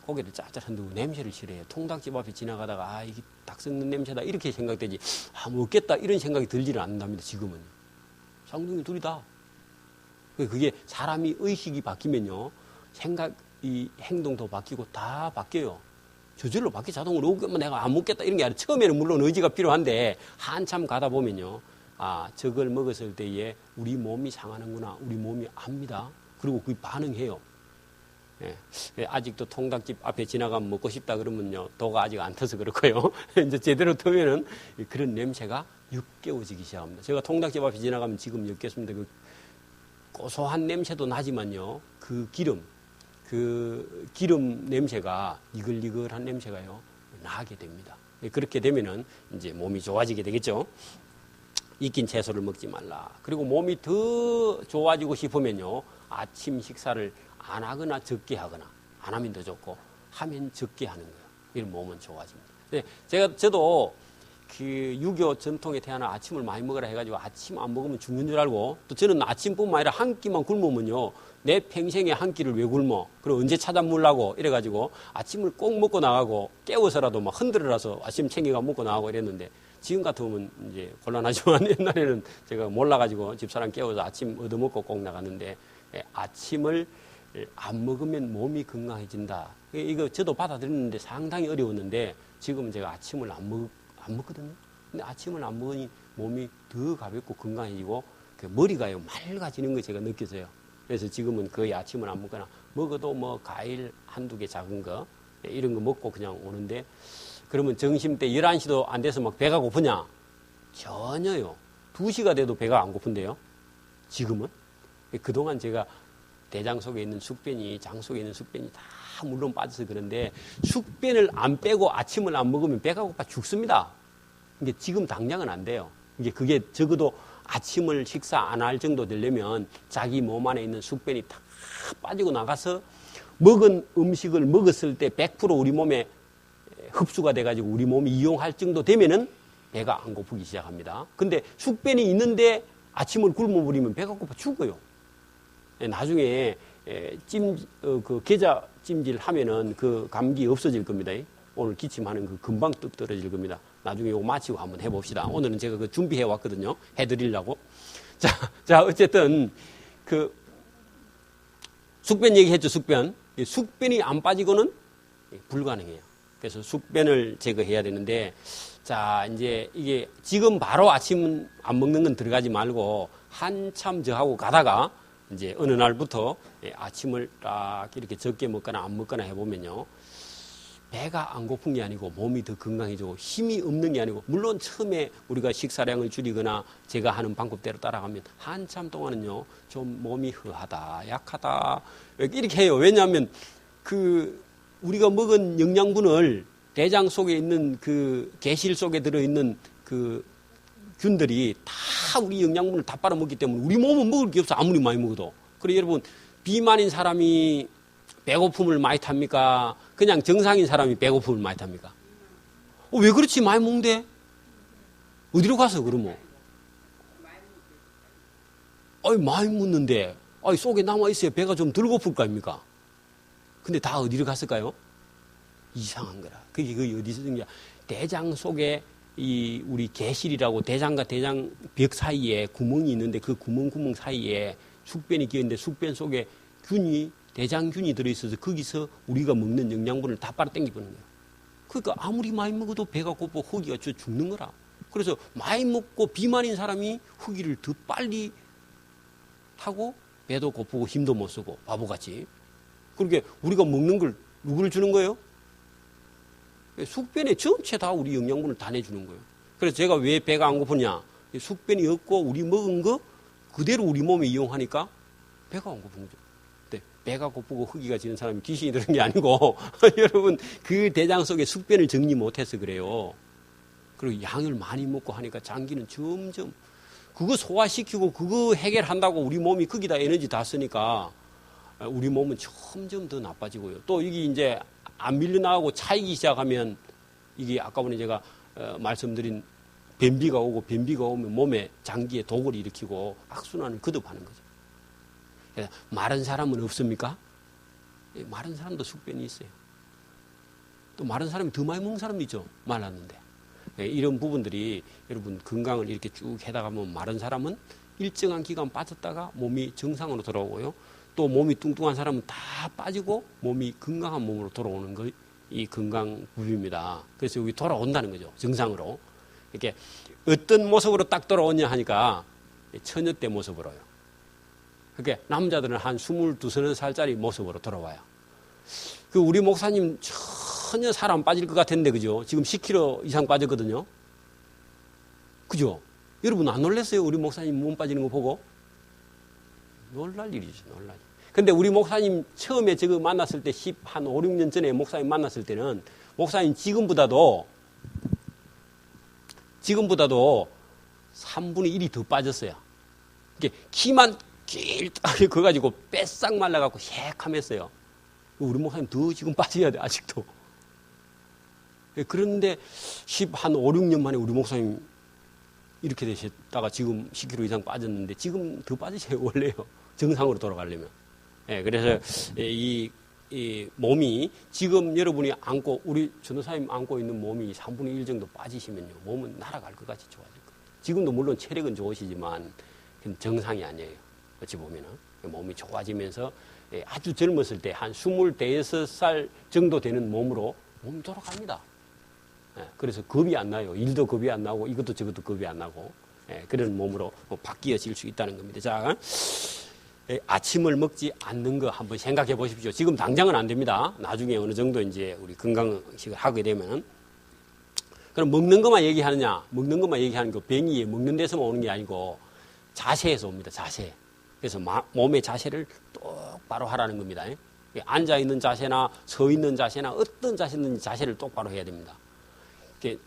Speaker 1: 고기를 짭짤한데 냄새를 싫어해요. 통닭집 앞에 지나가다가 이게 닭 썩는 냄새다 이렇게 생각되지 먹겠다 이런 생각이 들지를 않는답니다. 지금은. 쌍둥이 둘이 다. 그게 사람이 의식이 바뀌면요. 이 행동도 바뀌고 다 바뀌어요. 저절로 바뀌어 자동으로 내가 안 먹겠다 이런 게 아니라 처음에는 물론 의지가 필요한데 한참 가다 보면요. 저걸 먹었을 때에 우리 몸이 상하는구나. 우리 몸이 압니다. 그리고 그 반응해요. 예. 아직도 통닭집 앞에 지나가면 먹고 싶다 그러면요. 도가 아직 안 터서 그렇고요. 이제 제대로 터면은 그런 냄새가 역겨워지기 시작합니다. 제가 통닭집 앞에 지나가면 지금 역겹습니다. 그 고소한 냄새도 나지만요. 그 기름 냄새가 이글이글한 냄새가요. 나게 됩니다. 그렇게 되면은 이제 몸이 좋아지게 되겠죠. 익힌 채소를 먹지 말라. 그리고 몸이 더 좋아지고 싶으면요. 아침 식사를 안 하거나 적게 하거나 안 하면 더 좋고 하면 적게 하는 거예요. 이런 몸은 좋아집니다. 저도 그 유교 전통에 태어나 아침을 많이 먹으라 해가지고 아침 안 먹으면 죽는 줄 알고 또 저는 아침뿐만 아니라 한 끼만 굶으면요. 내 평생에 한 끼를 왜 굶어? 그리고 언제 찾아물라고 이래가지고 아침을 꼭 먹고 나가고 깨워서라도 막 흔들어라서 아침 챙겨가 먹고 나가고 이랬는데 지금 같으면 이제 곤란하지만 옛날에는 제가 몰라가지고 집사람 깨워서 아침 얻어먹고 꼭 나갔는데 아침을 안 먹으면 몸이 건강해진다. 이거 저도 받아들였는데 상당히 어려웠는데 지금은 제가 아침을 안 먹거든요. 근데 아침을 안 먹으니 몸이 더 가볍고 건강해지고 머리가요 맑아지는 거 제가 느껴져요. 그래서 지금은 거의 아침을 안 먹거나 먹어도 뭐 과일 한두 개 작은 거 이런 거 먹고 그냥 오는데 그러면 점심때 11시도 안 돼서 막 배가 고프냐? 전혀요. 2시가 돼도 배가 안 고픈데요. 지금은. 그동안 제가 대장 속에 있는 숙변이 장 속에 있는 숙변이 다 물론 빠져서 그런데 숙변을 안 빼고 아침을 안 먹으면 배가 고파 죽습니다. 이게 지금 당장은 안 돼요. 이게 그게 적어도 아침을 식사 안 할 정도 되려면 자기 몸 안에 있는 숙변이 다 빠지고 나가서 먹은 음식을 먹었을 때 100% 우리 몸에 흡수가 돼가지고 우리 몸이 이용할 정도 되면은 배가 안 고프기 시작합니다. 근데 숙변이 있는데 아침을 굶어버리면 배가 고파 죽어요. 나중에 계좌 찜질 하면은 그 감기 없어질 겁니다. 오늘 기침하는 그 금방 뚝 떨어질 겁니다. 나중에 이거 마치고 한번 해봅시다. 오늘은 제가 그 준비해 왔거든요. 해드리려고. 자, 어쨌든 그 숙변 얘기했죠. 숙변이 안 빠지고는 불가능해요. 그래서 숙변을 제거해야 되는데, 자, 이제 이게 지금 바로 아침 안 먹는 건 들어가지 말고 한참 저하고 가다가 이제 어느 날부터 아침을 딱 이렇게 적게 먹거나 안 먹거나 해보면요. 배가 안 고픈 게 아니고 몸이 더 건강해지고 힘이 없는 게 아니고 물론 처음에 우리가 식사량을 줄이거나 제가 하는 방법대로 따라가면 한참 동안은요. 좀 몸이 허하다, 약하다 이렇게 해요. 왜냐하면 우리가 먹은 영양분을 대장 속에 있는 그 개실 속에 들어있는 그 균들이 다 우리 영양분을 다 빨아먹기 때문에 우리 몸은 먹을 게 없어. 아무리 많이 먹어도. 그리고 여러분 비만인 사람이 배고픔을 많이 탑니까? 그냥 정상인 사람이 배고픔을 많이 탑니까? 왜 그렇지? 많이 먹는데? 어디로 가서 그러면? 많이 먹는데 속에 남아있어야 배가 좀 덜 고플 거 아닙니까? 근데 다 어디로 갔을까요? 이상한 거라. 그게 어디서 생겨? 대장 속에 우리 개실이라고 대장과 대장 벽 사이에 구멍이 있는데 그 구멍 사이에 숙변이 끼어있는데 숙변 속에 대장균이 들어있어서 거기서 우리가 먹는 영양분을 다 빨아당기는 거예요. 그러니까 아무리 많이 먹어도 배가 고프고 허기가 죽는 거라. 그래서 많이 먹고 비만인 사람이 허기를 더 빨리 타고 배도 고프고 힘도 못 쓰고 바보같이. 그렇게 우리가 먹는 걸 누구를 주는 거예요? 숙변에 전체 다 우리 영양분을 다 내주는 거예요. 그래서 제가 왜 배가 안 고프냐? 숙변이 없고 우리 먹은 거 그대로 우리 몸에 이용하니까 배가 안 고픈 거죠. 근데 배가 고프고 허기가 지는 사람이 귀신이 들은 게 아니고 여러분 그 대장 속에 숙변을 정리 못해서 그래요. 그리고 양을 많이 먹고 하니까 장기는 점점 그거 소화시키고 그거 해결한다고 우리 몸이 거기다 에너지 다 쓰니까 우리 몸은 점점 더 나빠지고요. 또 이게 이제 안 밀려나가고 차이기 시작하면 이게 아까 전에 제가 말씀드린 변비가 오면 몸에 장기에 독을 일으키고 악순환을 거듭하는 거죠. 그래서 마른 사람은 없습니까? 마른 사람도 숙변이 있어요. 또 마른 사람이 더 많이 먹는 사람도 있죠. 말랐는데. 이런 부분들이 여러분 건강을 이렇게 쭉 해다 가면 마른 사람은 일정한 기간 빠졌다가 몸이 정상으로 돌아오고요. 또 몸이 뚱뚱한 사람은 다 빠지고 몸이 건강한 몸으로 돌아오는 거 이 건강법입니다. 그래서 여기 돌아온다는 거죠. 정상으로. 이렇게 어떤 모습으로 딱 돌아오냐 하니까 처녀 때 모습으로요. 그러니까 남자들은 한 22, 23살짜리 모습으로 돌아와요. 그 우리 목사님 전혀 살 안 빠질 것 같은데 그죠? 지금 10kg 이상 빠졌거든요. 그죠? 여러분 안 놀랐어요? 우리 목사님 몸 빠지는 거 보고? 놀랄 일이죠. 놀랄 일. 근데 우리 목사님 처음에 저거 만났을 때 한 5, 6년 전에 목사님 만났을 때는 목사님 지금보다도 3분의 1이 더 빠졌어요. 이게 키만 길다고 그거 가지고 뺏싹 말라갖고 새카맸어요. 우리 목사님 더 지금 빠져야 돼, 아직도. 그런데 한 5, 6년 만에 우리 목사님 이렇게 되셨다가 지금 10kg 이상 빠졌는데 지금 더 빠지세요, 원래요. 정상으로 돌아가려면. 그래서 이 몸이 지금 여러분이 안고, 우리 전도사님 안고 있는 몸이 3분의 1 정도 빠지시면요. 몸은 날아갈 것 같이 좋아질 거예요. 지금도 물론 체력은 좋으시지만 정상이 아니에요. 어찌 보면은. 몸이 좋아지면서 아주 젊었을 때 한 25살 정도 되는 몸으로 몸이 돌아갑니다. 그래서 겁이 안 나요. 일도 겁이 안 나고 이것도 저것도 겁이 안 나고 그런 몸으로 바뀌어질 수 있다는 겁니다. 자, 아침을 먹지 않는 거 한번 생각해 보십시오. 지금 당장은 안 됩니다. 나중에 어느 정도 이제 우리 건강식을 하게 되면. 그럼 먹는 것만 얘기하느냐? 먹는 것만 얘기하는 거 병이 먹는 데서만 오는 게 아니고 자세에서 옵니다. 자세. 그래서 몸의 자세를 똑바로 하라는 겁니다. 앉아있는 자세나 서 있는 자세나 어떤 자세든지 자세를 똑바로 해야 됩니다.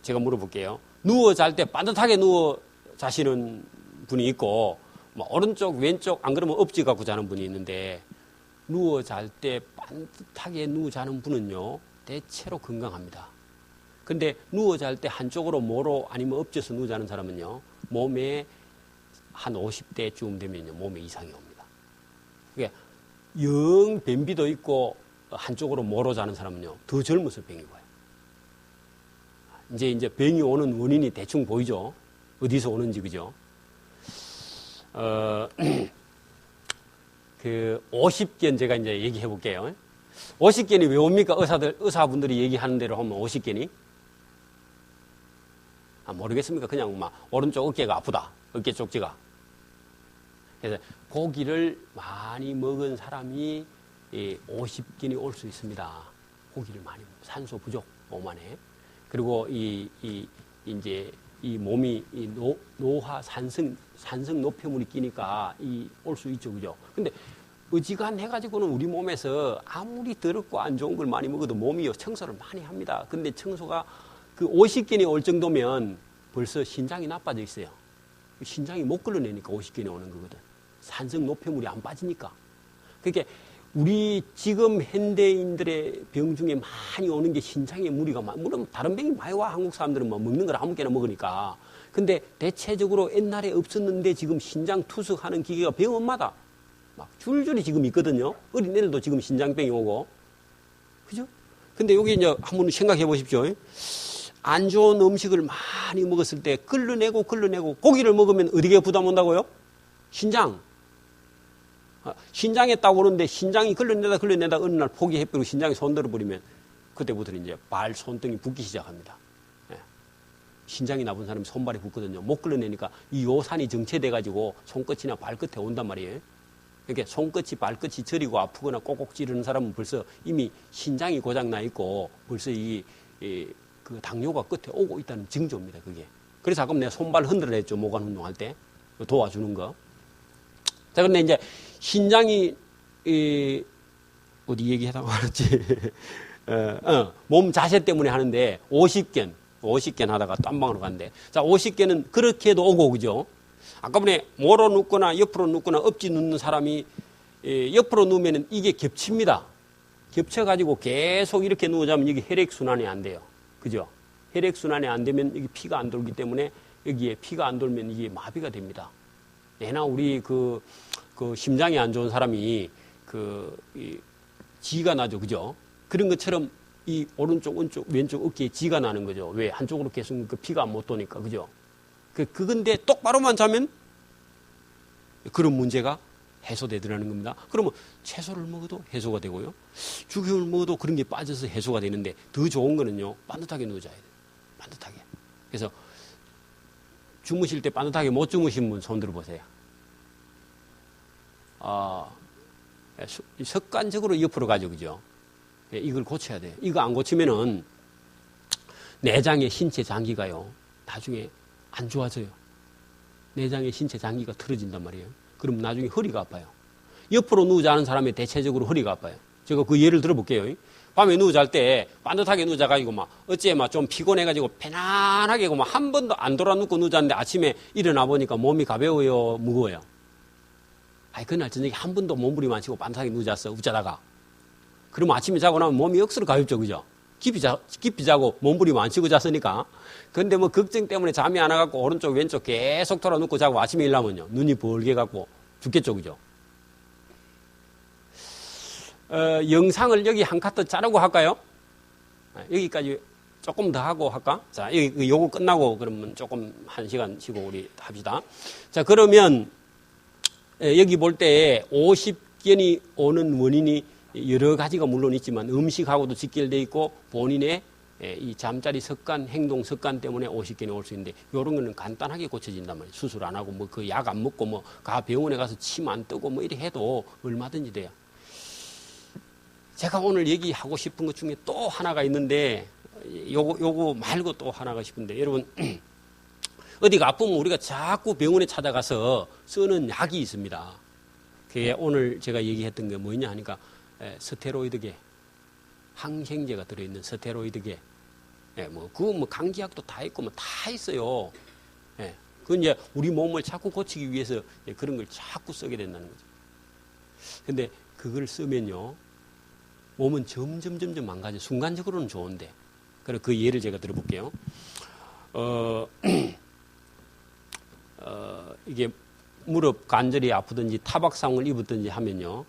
Speaker 1: 제가 물어볼게요. 누워 잘 때 반듯하게 누워 자시는 분이 있고 오른쪽 왼쪽 안 그러면 엎지 갖고 자는 분이 있는데 누워 잘 때 반듯하게 누워 자는 분은요 대체로 건강합니다. 근데 누워 잘 때 한쪽으로 모로 아니면 엎져서 누워 자는 사람은요 몸에 한 50대쯤 되면요 몸에 이상이 옵니다. 그러니까 영 변비도 있고 한쪽으로 모로 자는 사람은요 더 젊어서 병이 와요. 이제 병이 오는 원인이 대충 보이죠. 어디서 오는지 그죠? 그 50견 제가 이제 얘기해 볼게요. 50견이 왜 옵니까? 의사분들이 얘기하는 대로 하면 50견이? 모르겠습니까? 그냥 막 오른쪽 어깨가 아프다. 어깨 쪽지가. 그래서 고기를 많이 먹은 사람이 50견이 올 수 있습니다. 고기를 많이 먹으면 산소 부족 몸 안에. 그리고 이제 이 몸이 노화 산성 노폐물이 끼니까 올 수 있죠, 그죠? 근데 어지간 해가지고는 우리 몸에서 아무리 더럽고 안 좋은 걸 많이 먹어도 몸이 청소를 많이 합니다. 근데 청소가 그 50견이 올 정도면 벌써 신장이 나빠져 있어요. 신장이 못 끌어내니까 50견이 오는 거거든. 산성 노폐물이 안 빠지니까. 그러니까 우리 지금 현대인들의 병 중에 많이 오는 게 신장에 무리가 물론 다른 병이 많이 와. 한국 사람들은 뭐 먹는 걸 아무렇게나 먹으니까. 근데 대체적으로 옛날에 없었는데 지금 신장 투석하는 기계가 병원마다 막 줄줄이 지금 있거든요. 어린애들도 지금 신장병이 오고. 그죠? 근데 여기 이제 한번 생각해 보십시오. 안 좋은 음식을 많이 먹었을 때 끌어내고 고기를 먹으면 어디에 부담 온다고요? 신장. 신장에 딱 오는데 신장이 끌어내다 어느 날 포기해버리고 신장이 손들어버리면 그때부터는 이제 발, 손등이 붓기 시작합니다. 예. 신장이 나쁜 사람이 손발이 붓거든요. 못 끌어내니까 이 요산이 정체돼가지고 손끝이나 발끝에 온단 말이에요. 이렇게 손끝이 발끝이 저리고 아프거나 꼭꼭 찌르는 사람은 벌써 이미 신장이 고장나 있고 벌써 그 당뇨가 끝에 오고 있다는 징조입니다. 그게. 그래서 아까 내가 손발 흔들어 했죠. 모관 운동할 때 도와주는 거. 자, 그런데 이제 신장이 어디 얘기하다가 말았지? 몸 자세 때문에 하는데 50견 하다가 또 한 방으로 갔는데, 자, 50견은 그렇게 해도 오고, 그죠? 아까 전에 모로 눕거나 옆으로 눕거나 엎지 눕는 사람이 옆으로 누우면 이게 겹칩니다. 겹쳐가지고 계속 이렇게 누우자면 여기 혈액순환이 안 돼요. 그죠? 혈액순환이 안 되면 여기 피가 안 돌기 때문에 여기에 피가 안 돌면 이게 마비가 됩니다. 내나 우리 그 심장이 안 좋은 사람이 지가 나죠. 그죠? 그런 것처럼 이 오른쪽, 왼쪽 어깨에 지가 나는 거죠. 왜? 한쪽으로 계속 그 피가 못 도니까. 그죠? 그건데 똑바로만 자면 그런 문제가 해소되더라는 겁니다. 그러면 채소를 먹어도 해소가 되고요. 죽염을 먹어도 그런 게 빠져서 해소가 되는데 더 좋은 거는요. 반듯하게 누워자야 돼요. 반듯하게. 그래서 주무실 때 반듯하게 못 주무신 분 손 들어보세요. 습관적으로 옆으로 가죠. 그죠? 이걸 고쳐야 돼요. 이거 안 고치면은 내장의 신체 장기가요. 나중에 안 좋아져요. 내장의 신체 장기가 틀어진단 말이에요. 그럼 나중에 허리가 아파요. 옆으로 누워자는 사람이 대체적으로 허리가 아파요. 제가 그 예를 들어볼게요. 밤에 누워잘 때 반듯하게 누워자가지고 막 어째 막 좀 피곤해가지고 편안하게 막 한 번도 안 돌아눕고 누워잤는데 아침에 일어나 보니까 몸이 가벼워요, 무거워요? 아니, 그날 저녁에 한 번도 몸부림 안 치고 반듯하게 누워잤어, 웃자다가. 그러면 아침에 자고 나면 몸이 억수로 가볍죠, 그죠? 깊이 자고 몸부림 안 치고 잤으니까. 근데 뭐 걱정 때문에 잠이 안 와갖고 오른쪽, 왼쪽 계속 돌아눕고 자고 아침에 일어나면요. 눈이 벌게 갖고 죽겠죠, 그죠? 영상을 여기 한 카트 자르고 할까요? 여기까지 조금 더 하고 할까? 자, 요거 끝나고 그러면 조금 1시간 쉬고 우리 합시다. 자, 그러면 여기 볼 때 50견이 오는 원인이 여러 가지가 물론 있지만 음식하고도 직결되어 있고 본인의 이 잠자리 습관, 행동 습관 때문에 50견이 올 수 있는데 이런 거는 간단하게 고쳐진단 말이에요. 수술 안 하고 뭐 그 약 안 먹고 뭐 병원에 가서 침 안 뜨고 뭐 이렇게 해도 얼마든지 돼요. 제가 오늘 얘기하고 싶은 것 중에 또 하나가 있는데 요거 말고 또 하나가 싶은데 여러분 어디가 아프면 우리가 자꾸 병원에 찾아가서 쓰는 약이 있습니다. 그게 오늘 제가 얘기했던 게 뭐냐 하니까 스테로이드계, 항생제가 들어있는 스테로이드계, 뭐 감기약도 다 있고 뭐 다 있어요. 그건 이제 우리 몸을 자꾸 고치기 위해서 그런 걸 자꾸 쓰게 된다는 거죠. 근데 그걸 쓰면요, 몸은 점점 망가져. 순간적으로는 좋은데. 그래서 그 예를 제가 들어볼게요. 이게 무릎 관절이 아프든지 타박상을 입었든지 하면요,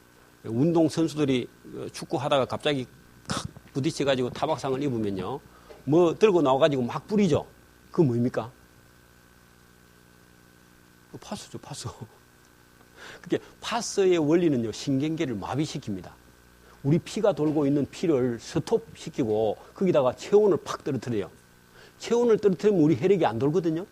Speaker 1: 운동 선수들이 축구하다가 갑자기 칵 부딪혀가지고 타박상을 입으면요, 뭐 들고 나와가지고 막 뿌리죠. 그거 뭡니까? 파스죠, 파스. 그게 파스의 원리는요, 신경계를 마비시킵니다. 우리 피가 돌고 있는 피를 스톱시키고 거기다가 체온을 팍 떨어뜨려요. 체온을 떨어뜨리면 우리 혈액이 안 돌거든요.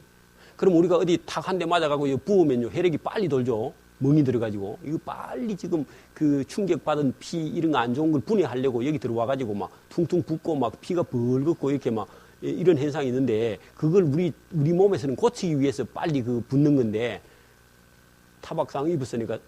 Speaker 1: 그럼 우리가 어디 탁 한 대 맞아가고 이거 부으면요, 혈액이 빨리 돌죠. 멍이 들어가지고 이거 빨리 지금 그 충격받은 피 이런 거 안 좋은 걸 분해하려고 여기 들어와가지고 막 퉁퉁 붓고 막 피가 벌겋고 이렇게 막 이런 현상이 있는데 그걸 우리 몸에서는 고치기 위해서 빨리 그 붓는 건데 타박상 입었으니까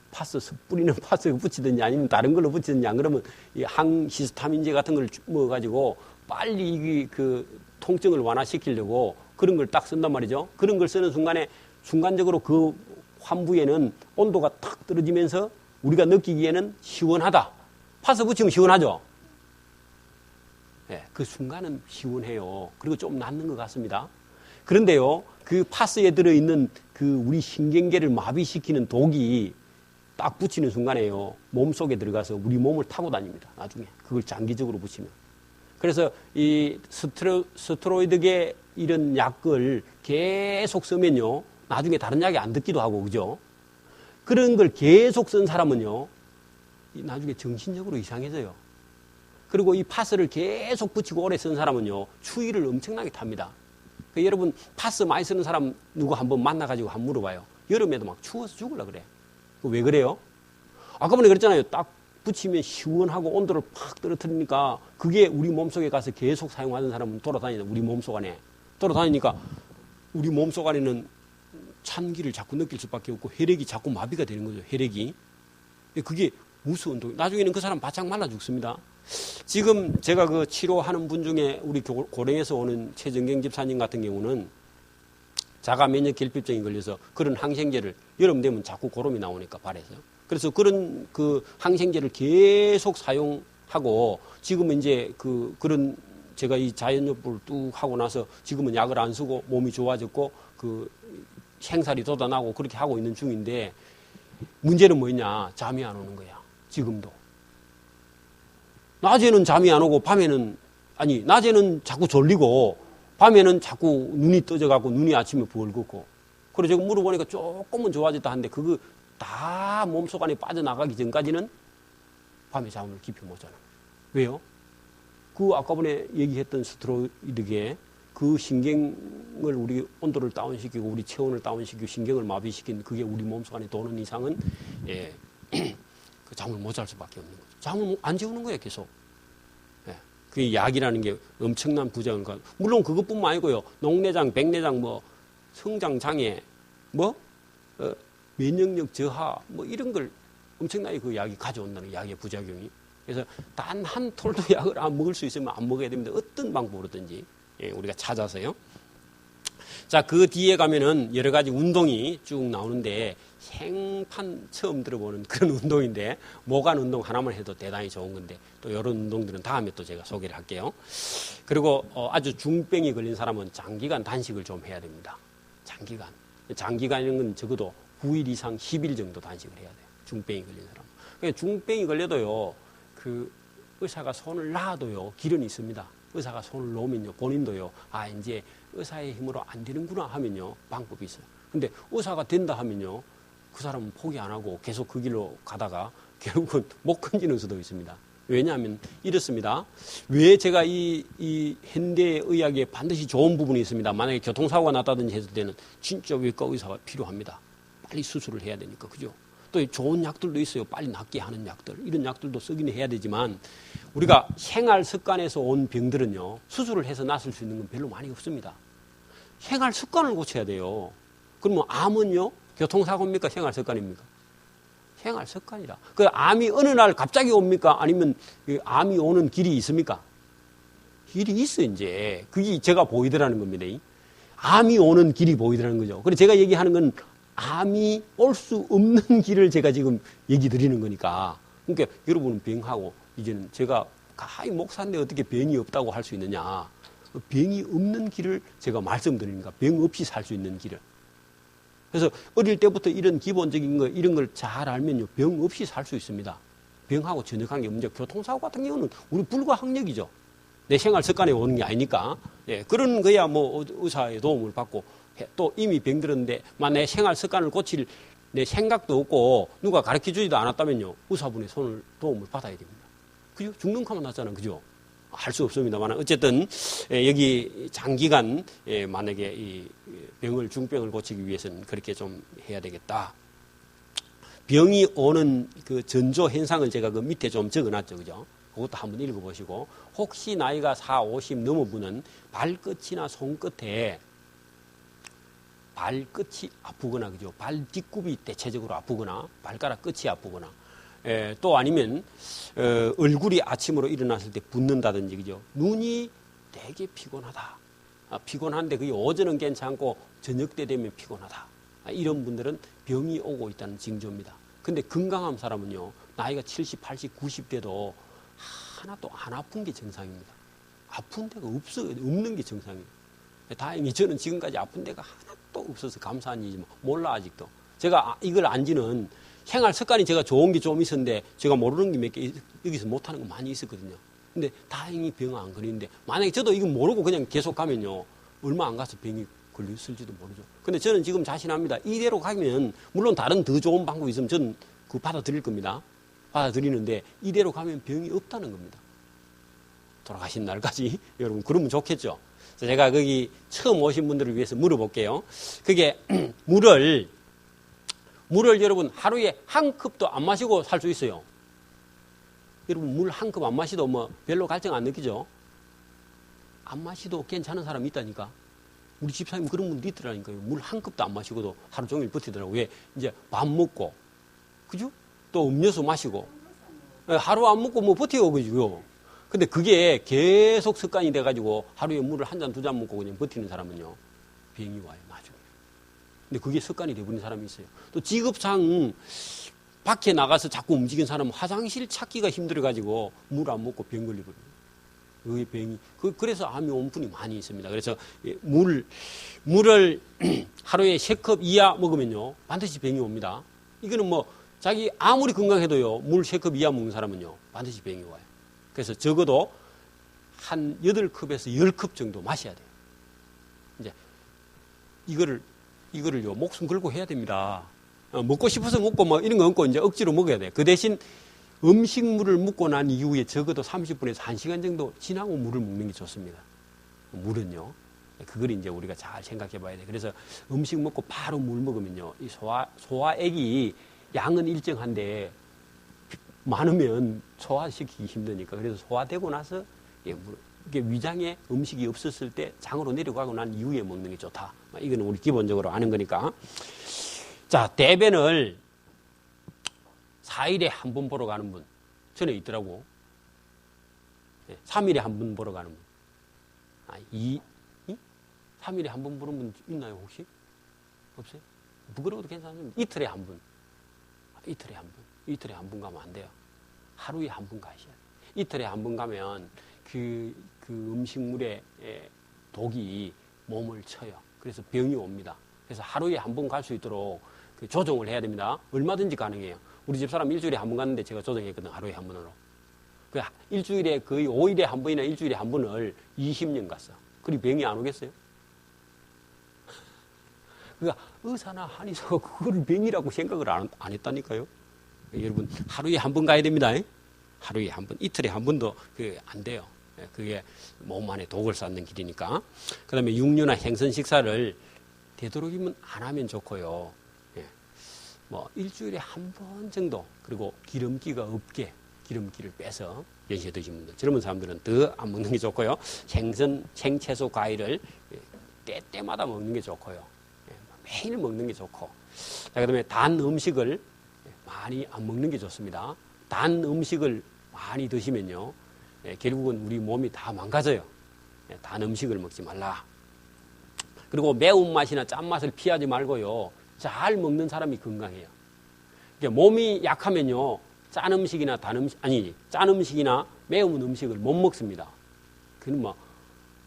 Speaker 1: 파스 뿌리는 파스에 붙이든지 아니면 다른 걸로 붙이든지 안 그러면 이 항히스타민제 같은 걸 먹어가지고 빨리 이게 그 통증을 완화시키려고 그런 걸 딱 쓴단 말이죠. 그런 걸 쓰는 순간에 순간적으로 그 환부에는 온도가 탁 떨어지면서 우리가 느끼기에는 시원하다. 파스 붙이면 시원하죠. 그 순간은 시원해요. 그리고 좀 낫는 것 같습니다. 그런데요, 그 파스에 들어있는 그 우리 신경계를 마비시키는 독이 딱 붙이는 순간에요, 몸속에 들어가서 우리 몸을 타고 다닙니다. 나중에 그걸 장기적으로 붙이면. 그래서 이 스테로이드계 이런 약을 계속 쓰면요, 나중에 다른 약이 안 듣기도 하고, 그죠? 그런 걸 계속 쓴 사람은요, 나중에 정신적으로 이상해져요. 그리고 이 파스를 계속 붙이고 오래 쓰는 사람은요, 추위를 엄청나게 탑니다. 그러니까 여러분, 파스 많이 쓰는 사람 누구 한번 만나가지고 한번 물어봐요. 여름에도 막 추워서 죽으려고 그래. 왜 그래요? 아까 전에 그랬잖아요. 딱 붙이면 시원하고 온도를 팍 떨어뜨리니까 그게 우리 몸속에 가서 계속 사용하는 사람은 돌아다니다. 우리 몸속 안에. 돌아다니니까 우리 몸속 안에는 찬기를 자꾸 느낄 수밖에 없고 혈액이 자꾸 마비가 되는 거죠. 혈액이. 그게 무슨 운동? 나중에는 그 사람 바짝 말라 죽습니다. 지금 제가 그 치료하는 분 중에 우리 고령에서 오는 최정경 집사님 같은 경우는 자가 면역 결핍증이 걸려서 그런 항생제를 여름 되면 자꾸 고름이 나오니까 발에서. 그래서 그런 그 항생제를 계속 사용하고 지금은 이제 그런 제가 이 자연요법을 뚝 하고 나서 지금은 약을 안 쓰고 몸이 좋아졌고 그 생살이 돋아나고 그렇게 하고 있는 중인데 문제는 뭐냐? 잠이 안 오는 거야. 지금도. 낮에는 잠이 안 오고 밤에는 낮에는 자꾸 졸리고 밤에는 자꾸 눈이 떠져가고 눈이 아침에 부얼겁고. 그래서 제가 물어보니까 조금은 좋아졌다 하는데 그거 다 몸속 안에 빠져나가기 전까지는 밤에 잠을 깊이 못 자는 거예요. 왜요? 그 아까 전에 얘기했던 스테로이드계 그 신경을 우리 온도를 다운시키고 우리 체온을 다운시키고 신경을 마비시킨 그게 우리 몸속 안에 도는 이상은 그 잠을 못 잘 수밖에 없는 거죠. 잠을 안 재우는 거예요, 계속. 그 약이라는 게 엄청난 부작용을 가지고 물론 그것뿐만 아니고요. 녹내장, 백내장, 성장장애, 면역력 저하, 이런 걸 엄청나게 그 약이 가져온다는 약의 부작용이. 그래서 단 한 톨도 약을 안 먹을 수 있으면 안 먹어야 됩니다. 어떤 방법으로든지 우리가 찾아서요. 자, 그 뒤에 가면은 여러 가지 운동이 쭉 나오는데 생판 처음 들어보는 그런 운동인데 모관 운동 하나만 해도 대단히 좋은 건데 또 이런 운동들은 다음에 또 제가 소개를 할게요. 그리고 아주 중병이 걸린 사람은 장기간 단식을 좀 해야 됩니다. 장기간인 건 적어도 9일 이상 10일 정도 단식을 해야 돼요. 중병이 걸린 사람은. 그러니까 중병이 걸려도요. 그 의사가 손을 놔도요. 길은 있습니다. 의사가 손을 놓으면요. 본인도요. 이제 의사의 힘으로 안 되는구나 하면요. 방법이 있어요. 근데 의사가 된다 하면요. 그 사람은 포기 안 하고 계속 그 길로 가다가 결국은 못 건지는 수도 있습니다. 왜냐하면 이렇습니다. 왜 제가 이 현대의학에 반드시 좋은 부분이 있습니다. 만약에 교통사고가 났다든지 했을 때는 진짜 외과 의사가 필요합니다. 빨리 수술을 해야 되니까. 그죠? 또 좋은 약들도 있어요. 빨리 낫게 하는 약들. 이런 약들도 쓰긴 해야 되지만 우리가 생활 습관에서 온 병들은요. 수술을 해서 낫을 수 있는 건 별로 많이 없습니다. 생활 습관을 고쳐야 돼요. 그러면 암은요. 교통사고입니까? 생활 습관입니까? 생활 습관이다. 그 암이 어느 날 갑자기 옵니까? 아니면 암이 오는 길이 있습니까? 길이 있어 이제. 그게 제가 보이더라는 겁니다. 암이 오는 길이 보이더라는 거죠. 그래서 제가 얘기하는 건 암이 올 수 없는 길을 제가 지금 얘기 드리는 거니까. 그러니까 여러분은 병하고 이제는 제가 가히 목사인데 어떻게 병이 없다고 할 수 있느냐. 병이 없는 길을 제가 말씀드리니까 병 없이 살 수 있는 길을. 그래서 어릴 때부터 이런 기본적인 거 이런 걸 잘 알면요. 병 없이 살 수 있습니다. 병하고 전혀 관계없는 교통사고 같은 경우는 우리 불가항력이죠. 내 생활 습관에 오는 게 아니니까. 그런 거야 의사의 도움을 받고 또 이미 병들었는데 내 생활 습관을 고칠 내 생각도 없고 누가 가르쳐주지도 않았다면요. 의사분의 도움을 받아야 됩니다. 그죠? 죽는 것만 낫잖아요. 그죠? 할 수 없습니다만 어쨌든 여기 장기간 만약에 이 중병을 고치기 위해서는 그렇게 좀 해야 되겠다. 병이 오는 그 전조 현상을 제가 그 밑에 좀 적어놨죠. 그죠? 그것도 한번 읽어보시고 혹시 나이가 40, 50 넘은 분은 발끝이나 손끝에 발끝이 아프거나 그죠? 발 뒷굽이 대체적으로 아프거나 발가락 끝이 아프거나 또 아니면 얼굴이 아침으로 일어났을 때 붓는다든지 그죠? 눈이 되게 피곤하다. 피곤한데 그게 오전은 괜찮고 저녁 때 되면 피곤하다. 이런 분들은 병이 오고 있다는 징조입니다. 근데 건강한 사람은요. 나이가 70, 80, 90 돼도 하나도 안 아픈 게 정상입니다. 아픈 데가 없는 게 정상이에요. 다행히 저는 지금까지 아픈 데가 하나도 없어서 감사한 일이지만 몰라 아직도. 제가 이걸 안지는 생활 습관이 제가 좋은 게 좀 있었는데 제가 모르는 게 몇 개 여기서 못하는 거 많이 있었거든요. 근데 다행히 병 안 걸리는데 만약에 저도 이거 모르고 그냥 계속 가면요. 얼마 안 가서 병이 걸렸을지도 모르죠. 근데 저는 지금 자신합니다. 이대로 가면 물론 다른 더 좋은 방법이 있으면 저는 그거 받아들일 겁니다. 받아들이는데 이대로 가면 병이 없다는 겁니다. 돌아가신 날까지 여러분 그러면 좋겠죠. 그래서 제가 거기 처음 오신 분들을 위해서 물어볼게요. 그게 물을 여러분 하루에 한 컵도 안 마시고 살 수 있어요. 여러분 물 한 컵 안 마시도 뭐 별로 갈증 안 느끼죠? 안 마시도 괜찮은 사람이 있다니까. 우리 집사님 그런 분도 있더라니까요. 물 한 컵도 안 마시고도 하루 종일 버티더라고요. 왜? 이제 밥 먹고, 그죠? 또 음료수 마시고. 하루 안 먹고 뭐 버티고 그죠? 근데 그게 계속 습관이 돼가지고 하루에 물을 한 잔, 두 잔 먹고 그냥 버티는 사람은요. 병이 와요, 나중에. 근데 그게 습관이 돼버린 사람이 있어요. 또 직업상 밖에 나가서 자꾸 움직이는 사람은 화장실 찾기가 힘들어가지고 물 안 먹고 병 걸리거든요. 그게 병이, 그래서 암이 온 분이 많이 있습니다. 그래서 물을 하루에 3컵 이하 먹으면요, 반드시 병이 옵니다. 이거는 뭐, 자기 아무리 건강해도요, 물 3컵 이하 먹는 사람은요, 반드시 병이 와요. 그래서 적어도 한 8컵에서 10컵 정도 마셔야 돼요. 이제, 이거를요, 목숨 걸고 해야 됩니다. 먹고 싶어서 먹고 뭐 이런 거 없고 이제 억지로 먹어야 돼요. 그 대신 음식물을 먹고 난 이후에 적어도 30분에서 1시간 정도 지나고 물을 먹는 게 좋습니다. 물은요. 그걸 이제 우리가 잘 생각해 봐야 돼요. 그래서 음식 먹고 바로 물 먹으면요. 이 소화액이 양은 일정한데 많으면 소화시키기 힘드니까. 그래서 소화되고 나서 이게 위장에 음식이 없었을 때 장으로 내려가고 난 이후에 먹는 게 좋다. 이거는 우리 기본적으로 아는 거니까. 자, 대변을 4일에 한 번 보러 가는 분 전에 있더라고. 3일에 한 번 보러 가는 분. 3일에 한 번 보는 분 있나요 혹시? 없어요? 부끄러워도 괜찮습니다. 이틀에 한 번. 이틀에 한 번. 이틀에 한 번 가면 안 돼요. 하루에 한 번 가셔야 돼요. 이틀에 한 번 가면 그 음식물의 독이 몸을 쳐요. 그래서 병이 옵니다. 그래서 하루에 한 번 갈 수 있도록 조정을 해야 됩니다. 얼마든지 가능해요. 우리 집사람 일주일에 한 번 갔는데 제가 조정했거든. 하루에 한 번으로. 일주일에 거의 5일에 한 번이나 일주일에 한 번을 20년 갔어. 그리고 병이 안 오겠어요? 그러니까 의사나 한의사가 그거를 병이라고 생각을 안 했다니까요. 여러분 하루에 한 번 가야 됩니다. 하루에 한 번, 이틀에 한 번도 안 돼요. 그게 몸 안에 독을 쌓는 길이니까. 그 다음에 육류나 생선 식사를 되도록이면 안 하면 좋고요. 뭐 일주일에 한 번 정도, 그리고 기름기가 없게 기름기를 빼서 연시에 드시는 분들, 젊은 사람들은 더 안 먹는 게 좋고요. 생선, 생채소, 과일을 때때마다 먹는 게 좋고요. 매일 먹는 게 좋고. 자, 그 다음에 단 음식을 많이 안 먹는 게 좋습니다. 단 음식을 많이 드시면요, 결국은 우리 몸이 다 망가져요. 단 음식을 먹지 말라. 그리고 매운맛이나 짠맛을 피하지 말고요, 잘 먹는 사람이 건강해요. 그러니까 몸이 약하면요, 짠 음식이나 짠 음식이나 매운 음식을 못 먹습니다. 그건 뭐,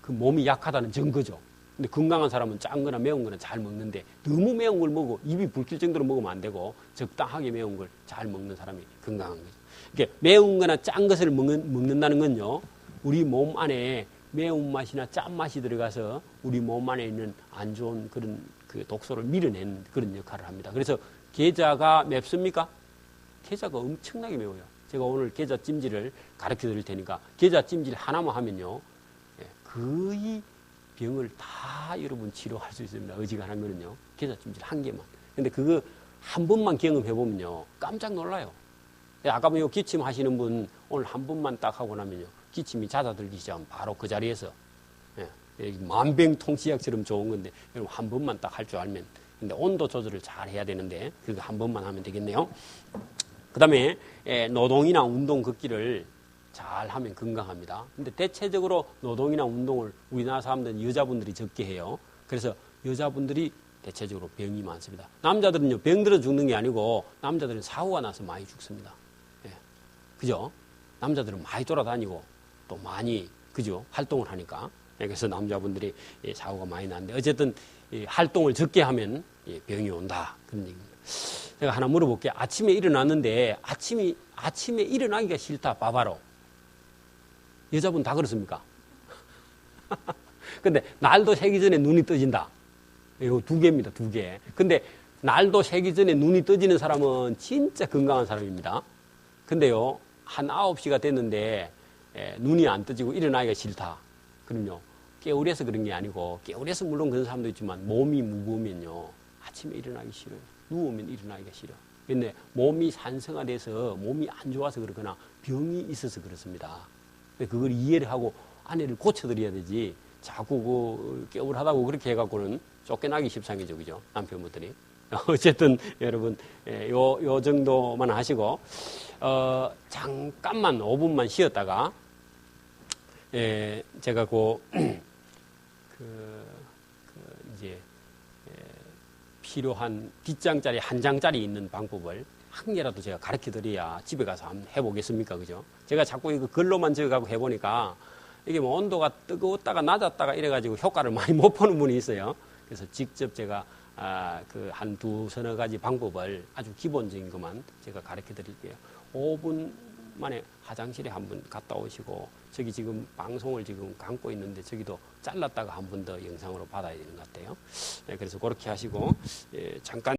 Speaker 1: 그 몸이 약하다는 증거죠. 근데 건강한 사람은 짠 거나 매운 거는 잘 먹는데, 너무 매운 걸 먹고 입이 붉힐 정도로 먹으면 안 되고, 적당하게 매운 걸 잘 먹는 사람이 건강한 거죠. 그러니까 매운 거나 짠 것을 먹는다는 건요, 우리 몸 안에 매운맛이나 짠맛이 들어가서 우리 몸 안에 있는 안 좋은 그런 그 독소를 밀어내는 그런 역할을 합니다. 그래서 게자가 맵습니까? 게자가 엄청나게 매워요. 제가 오늘 게자 찜질을 가르쳐 드릴 테니까 게자 찜질 하나만 하면요, 거의 병을 다 여러분 치료할 수 있습니다. 어지간하면은요, 게자 찜질 한 개만. 근데 그거 한 번만 경험해 보면요, 깜짝 놀라요. 아까 뭐 기침 하시는 분 오늘 한 번만 딱 하고 나면요, 기침이 잦아들기 시작하면 바로 그 자리에서 만병통치약처럼 좋은 건데, 여러분 한 번만 딱 할 줄 알면. 근데 온도 조절을 잘 해야 되는데 그거 한 번만 하면 되겠네요. 그 다음에 노동이나 운동 걷기를 잘 하면 건강합니다. 근데 대체적으로 노동이나 운동을 우리나라 사람들은 여자분들이 적게 해요. 그래서 여자분들이 대체적으로 병이 많습니다. 남자들은요, 병 들어 죽는 게 아니고 남자들은 사고가 나서 많이 죽습니다. 그죠? 남자들은 많이 돌아다니고 또 많이, 그죠? 활동을 하니까. 그래서 남자분들이 사고가 많이 나는데, 어쨌든 활동을 적게 하면 병이 온다, 그런 얘기입니다. 제가 하나 물어볼게요. 아침에 일어났는데 아침에 일어나기가 싫다, 바바로. 여자분 다 그렇습니까? 근데 날도 새기 전에 눈이 떠진다. 이거 2개입니다, 2개. 근데 날도 새기 전에 눈이 떠지는 사람은 진짜 건강한 사람입니다. 근데요, 한 9시가 됐는데 눈이 안 떠지고 일어나기가 싫다. 그럼요. 깨울해서 그런 게 아니고, 깨울해서 물론 그런 사람도 있지만 몸이 무거우면요. 아침에 일어나기 싫어요. 누우면 일어나기가 싫어. 근데 몸이 산성화돼서 몸이 안 좋아서 그렇거나 병이 있어서 그렇습니다. 그걸 이해를 하고 아내를 고쳐드려야 되지. 자꾸 깨울하다고 그렇게 해갖고는 쫓겨나기 십상이죠. 그죠? 남편분들이. 어쨌든 여러분 요 정도만 하시고 잠깐만 5분만 쉬었다가 제가 이제 필요한 뒷장짜리 한 장짜리 있는 방법을 한 개라도 제가 가르쳐 드려야 집에 가서 한번 해보겠습니까? 그죠? 제가 자꾸 이거 글로만 적어가고 해보니까 이게 뭐 온도가 뜨거웠다가 낮았다가 이래가지고 효과를 많이 못 보는 분이 있어요. 그래서 직접 제가 한 두서너 가지 방법을 아주 기본적인 것만 제가 가르쳐 드릴게요. 5분 만에 화장실에 한번 갔다 오시고, 저기 지금 방송을 지금 감고 있는데 저기도 잘랐다가 한 번 더 영상으로 받아야 되는 것 같아요. 그래서 그렇게 하시고, 잠깐